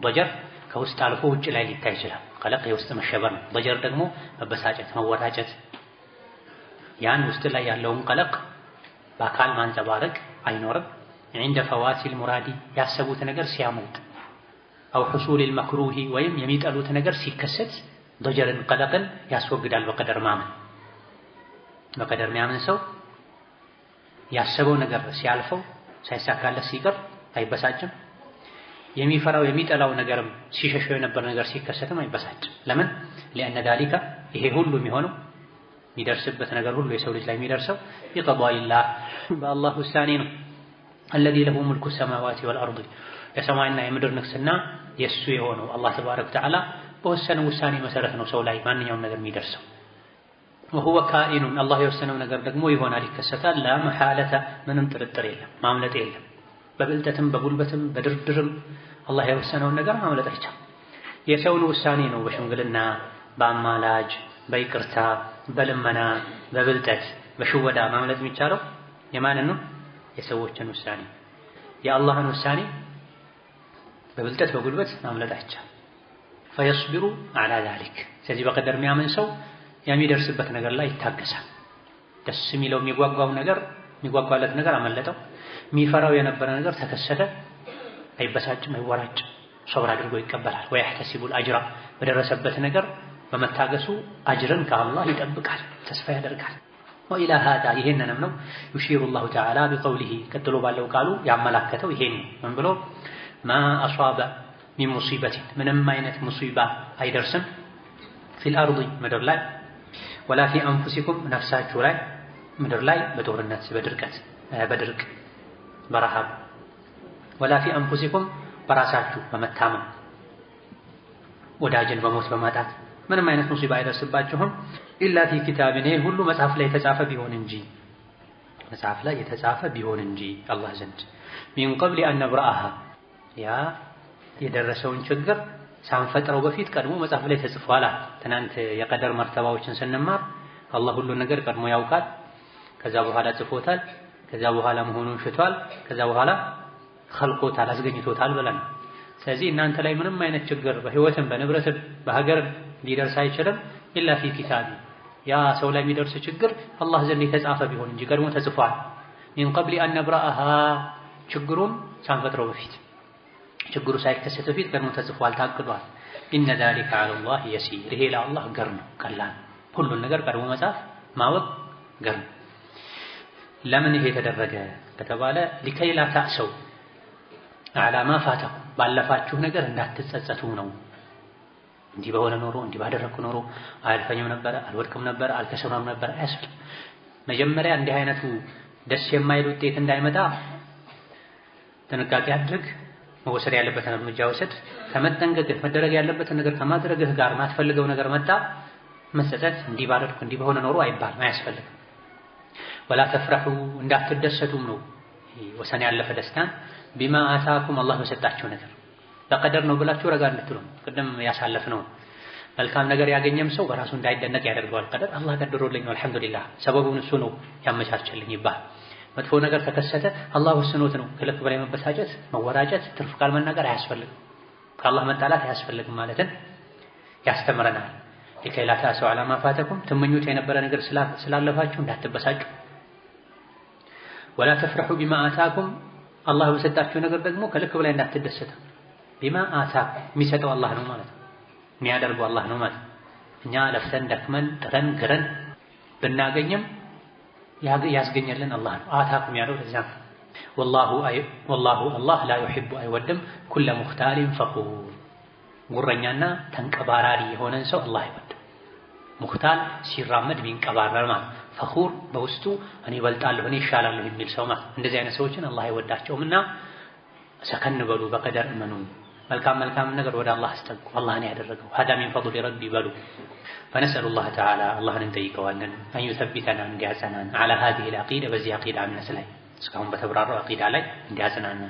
በጀር ከውስጥ አልፎ ውጭ ላይ ሊታይ ይችላል። ቀለቅ የውስጥ መሸበር ነው። በጀር ደግሞ መበሳጨት፣ መወራጨት ያን ውስጥ ላይ ያለውን ቀለቅ በአካል ማንጸባረቅ አይኖርም። عند فواتل المراد ያሰቡት ነገር ሲያመልጥ አው حصول المكروه ወይም የሚጠሉት ነገር ሲከሰት በጀርን ቀለቅን ያስወግዳል። በቀደር ማመን ሰው ያሰበው ነገር ሲያልፈው ሳይሳካለት ሲቀር አይበሳጭም። የሚፈራው የሚጠላው ነገርም ሲሸሸው የነበረ ነገር ሲከሰትም አይበሳጭም። ለምን? لأن ذلك ይሄ ሁሉ የሚሆነው የሚደርስበት ነገር ሁሉ የሰው ልጅ ላይ የሚደርሰው بقضاء በአላህ ውሳኔ ነው። الذي له ملك السماوات والأرض የሰማይና የምድር ንግስና የሱ የሆነው አላህ ተባረከ ወተዓላ በወሰነው ውሳኔ መሰረት ነው ሰው ላይ ማንኛውም ነገር የሚደርሰው። وهو كائن الله የወሰነው ነገር ደግሞ ይሆናል ይከሰታል። لا محالة ምንም ጥርጥር የለም ማምለጥ የለም። በብልጠትም በጉልበትም በድርድርም አላህ የወሰነውን ነገር ማምለጥ አይቻልም። የሰውን ውሳኔ ነው በሽምግልና በአማላጅ በይቅርታ በልመና በብልጠት በሽወዳ ማምለጥ የሚቻለው። የማንን ነው? የሰዎችን ውሳኔ። የአላህን ውሳኔ በብልጠት በጉልበት ማምለጥ አይቻልም። فيصبر على ذلك ስለዚህ በቀደር የሚያምን ሰው የሚደርስበት ነገር ላይ ይታገሳል። ደስ የሚለው የሚጓጓለት ነገር አመለጠው። የሚፈራው የነበረ ነገር ተከሰተ፣ አይበሳጭም፣ አይወራጭም፣ ሶብር አድርጎ ይቀበላል። ወይህተሲቡል አጅራ በደረሰበት ነገር በመታገሱ አጅርን ከአላህ ይጠብቃል፣ ተስፋ ያደርጋል። ወኢላ ሃዳ ይሄንንም ነው يشير الله تعالى بقوله ቀጥሎ ባለው ቃሉ ያመላከተው ይሄን ነው። ምን ብሎ ማ አሷበ ሚን ሙሲበት ምንም አይነት ሙሲባ አይደርስም ፊል አርዲ ምድር ላይ ወላ ፊ አንፉሲኩም ነፍሳችሁ ላይ ምድር ላይ በጦርነት በድርቅ በረሃብ ወላ ፊ አንፉሲኩም በራሳችሁ በመታመም ወዳጅን በሞት በማጣት ምንም አይነት ሙሲባ አይደርስባችሁም ኢላ ፊ ኪታቢን ሁሉ መጽሐፍ ላይ የተጻፈ ቢሆን እንጂ አላህ ዘንድ ሚን ቀብል አን ነብረአሃ ያ የደረሰውን ችግር ሳንፈጥረው በፊት ቀድሞ መጽሐፍ ላይ ተጽፏል። ትናንት የቀደር መርተባዎችን ስንማር አላህ ሁሉን ነገር ቀድሞ ያውቃል። ከዛ በኋላ ጽፎታል። ከዛ በኋላ መሆኑን ሽቷል። ከዛ በኋላ ኸልቆታል፣ አስገኝቶታል ብለን። ስለዚህ እናንተ ላይ ምንም አይነት ችግር በህይወትም በንብረትም በሀገር ሊደርስ አይችልም ኢላ ፊ ኪታቢ ያ ሰው ላይ የሚደርስ ችግር አላህ ዘንድ የተጻፈ ቢሆን እንጂ ቀድሞ ተጽፏል። ሚን ቀብል አን ነብረአሃ ችግሩን ሳንፈጥረው በፊት ችግሩ ሳይከሰት በፊት ቀድሞ ተጽፏል፣ ታቅዷል። ኢነ ዛሊከ ዐለላህ የሲር ይሄ ለአላህ ገር ነው፣ ቀላል። ሁሉን ነገር ቀድሞ መጻፍ ማወቅ ገር ነው። ለምን ይሄ ተደረገ ከተባለ ሊከይ ላ ተእሰው ዐላ ማ ፋተኩም ባለፋችሁ ነገር እንዳትጸጸቱ ነው። እንዲህ በሆነ ኖሮ እንዲህ ባደረኩ ኖሮ አያልፈኝም ነበር፣ አልወድቅም ነበር፣ አልከሰረም ነበር አያስብል። መጀመሪያ እንዲህ አይነቱ ደስ የማይል ውጤት እንዳይመጣ ጥንቃቄ አድርግ። መወሰድ ያለበትን እርምጃ ወሰድ። ከመጠንቀቅህ መደረግ ያለበትን ነገር ከማድረግህ ጋር ማትፈልገው ነገር መጣ መጸጸት እንዲህ ባደረኩ እንዲህ በሆነ ኖሮ አይባልም፣ አያስፈልግም። ወላ ተፍረሑ እንዳትደሰቱም ነው ወሰን ያለፈ ደስታን ቢማ አታኩም አላህ በሰጣችሁ ነገር በቀደር ነው ብላችሁ ረጋ እንድትሉ ቅድም ያሳለፍነው መልካም ነገር ያገኘም ሰው በራሱ እንዳይደነቅ ያደርገዋል። ቀደር አላህ ቀድሮልኝ አልሐምዱሊላህ ሰበቡን እሱ ነው ያመቻቸልኝ ይባል። መጥፎ ነገር ተከሰተ አላህ ወስኖት ነው። ከልክ በላይ መበሳጨት፣ መወራጨት፣ ትርፍ ቃል መናገር አያስፈልግም። ከአላህ መጣላት አያስፈልግም ማለትን ያስተምረናል። ለከይላ ተአሰው ዐላ ማ ፋተኩም ትመኙት የነበረ ነገር ስላለፋችሁ እንዳትበሳጩ። ወላ ተፍረሑ ቢማ አታኩም አላህ በሰጣችሁ ነገር ደግሞ ከልክ በላይ እንዳትደሰቱ። ቢማ አታኩም የሚሰጠው አላህ ነው ማለት ነው፣ የሚያደርገው አላህ ነው ማለት ነው። እኛ ለፍተን ደክመን ጥረን ግረን ብናገኝም ያስገኘልን አላህ ነው። አታኩም ያለው ለዛ ወላሁ አላህ ላ ዩሂቡ አይወድም ኩለ ሙኽታሊን ፈኹር ጉረኛና ተንቀባራሪ የሆነን ሰው አላህ አይወድም። ሙኽታል ሲራመድ ቢንቀባረር ማለት ፈኹር በውስጡ እኔ እበልጣለሁ እኔ እሻላለሁ የሚል ሰው ማለት እንደዚህ አይነት ሰዎችን አላህ አይወዳቸውምና ሰከን በሉ በቀደር እመኑ። መልካም ነገር ወደ አላህ አስጠጉ። አላህ ነው ያደረገው። ሀዳ ሚን ፈድሊ ረቢ በሉ። فنسأل الله تعالى الله ننتيكوالن أن يثبتنا እንዲያጸናን على هذه العقيدة በዚህ አቂዳ እምነት ላይ እስካሁን በተብራራው አቂዳ ላይ እንዲያጸናን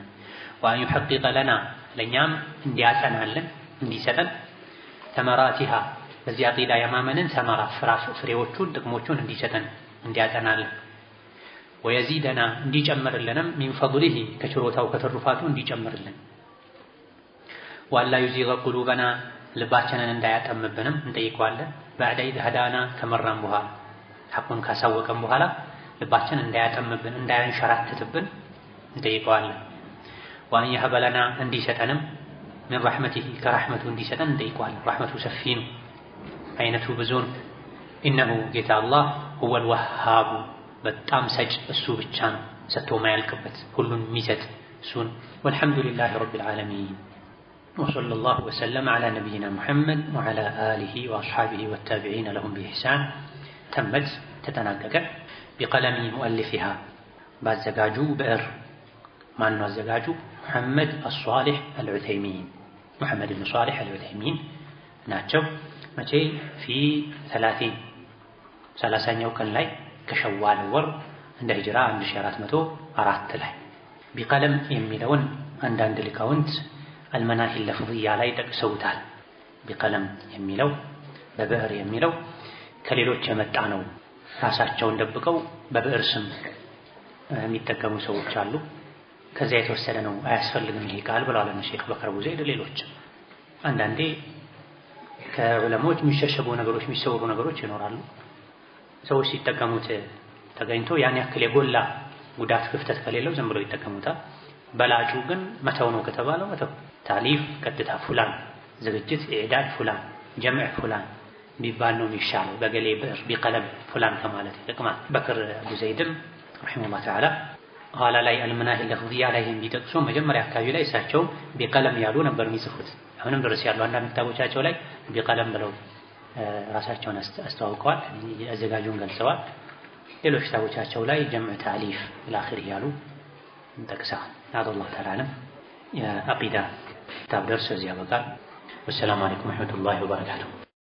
وأن يحقق لنا لنيام እንዲያጸናልን እንዲሰጠን ተመራቲሃ በዚህ አቂዳ የማመንን ተመራ ፍሬዎቹን ጥቅሞቹን እንዲሰጠን እንዲያጸናልን ወየዚደና እንዲጨምርልንም ሚን ፈضله ከችሮታው ከተሩፋቱ እንዲጨምርልን ወአላ ዩዚገ ቁሉበና ልባችንን እንዳያጠምብንም እንጠይቀዋለን بعد إذ هدانا ከመራን በኋላ ሐቁን ካሳወቀን በኋላ ልባችን እንዳያጠምብን እንዳያንሸራተትብን እንጠይቀዋለን وأن يهب لنا እንዲሰጠንም من رحمته كرحمته እንዲሰጠን እንጠይቀዋለን ረሕመቱ ሰፊ ነው አይነቱ ብዙ ነው إنه ጌታ አላህ هو الوهاب በጣም ሰጭ እሱ ብቻ ነው ሰጥቶ ማያልቅበት ሁሉን የሚሰጥ እሱን والحمد لله رب العالمين وصلى الله وسلم على نبينا محمد وعلى آله وأصحابه والتابعين لهم بإحسان تمت تتناقق بقلم مؤلفها بازجاجو بئر ما نزجاجو محمد الصالح العثيمين محمد بن صالح العثيمين ناتشو متى في 30 يوكن لاي كشوال ور عند هجرة 1404 لاي بقلم يميلون عند لكاونت المناهي اللفظية لا يتكسوتال بقلم يميلو ببئر يميلو كليلوች የመጣ ነው ራሳቸውን ደብቀው በብዕር ስም የሚጠቀሙ ሰዎች አሉ ከዚያ የተወሰደ ነው አያስፈልግም ይሄ ቃል ብለዋል ሼክ በከር አቡ ዘይድ ሌሎች አንዳንዴ ከዑለሞች የሚሸሸጉ ነገሮች የሚሰወሩ ነገሮች ይኖራሉ ሰዎች ሲጠቀሙት ተገኝቶ ያን ያክል የጎላ ጉዳት ክፍተት ከሌለው ዝም ብለው ይጠቀሙታል በላጩ ግን መተው ነው ከተባለው መተው ታሊፍ ቀጥታ ፉላን ዝግጅት ኢዕዳድ ፉላን ጀምዕ ፉላን ቢባል ነው የሚሻለው በገሌ ብዕር ቢቀለም ፉላን ከማለት ይጠቅማል በከር አቡ ዘይድም ረሂመሁላህ ተዓላ ኋላ ላይ አልመናሂ ለፍዚያ ላይ የሚጠቅሱ መጀመሪያ አካባቢ ላይ እሳቸው ቢቀለም ያሉ ነበር የሚጽፉት አሁንም ድረስ ያሉ አንዳንድ ክታቦቻቸው ላይ ቢቀለም ብለው ራሳቸውን አስተዋውቀዋል አዘጋጁን ገልጸዋል ሌሎች ክታቦቻቸው ላይ ጀምዕ ታሊፍ ኢላኺር ያሉ እንጠቅሰዋል هذا الله تعالى أعلم يا عقيدة كتاب درس زي والسلام عليكم ورحمة الله وبركاته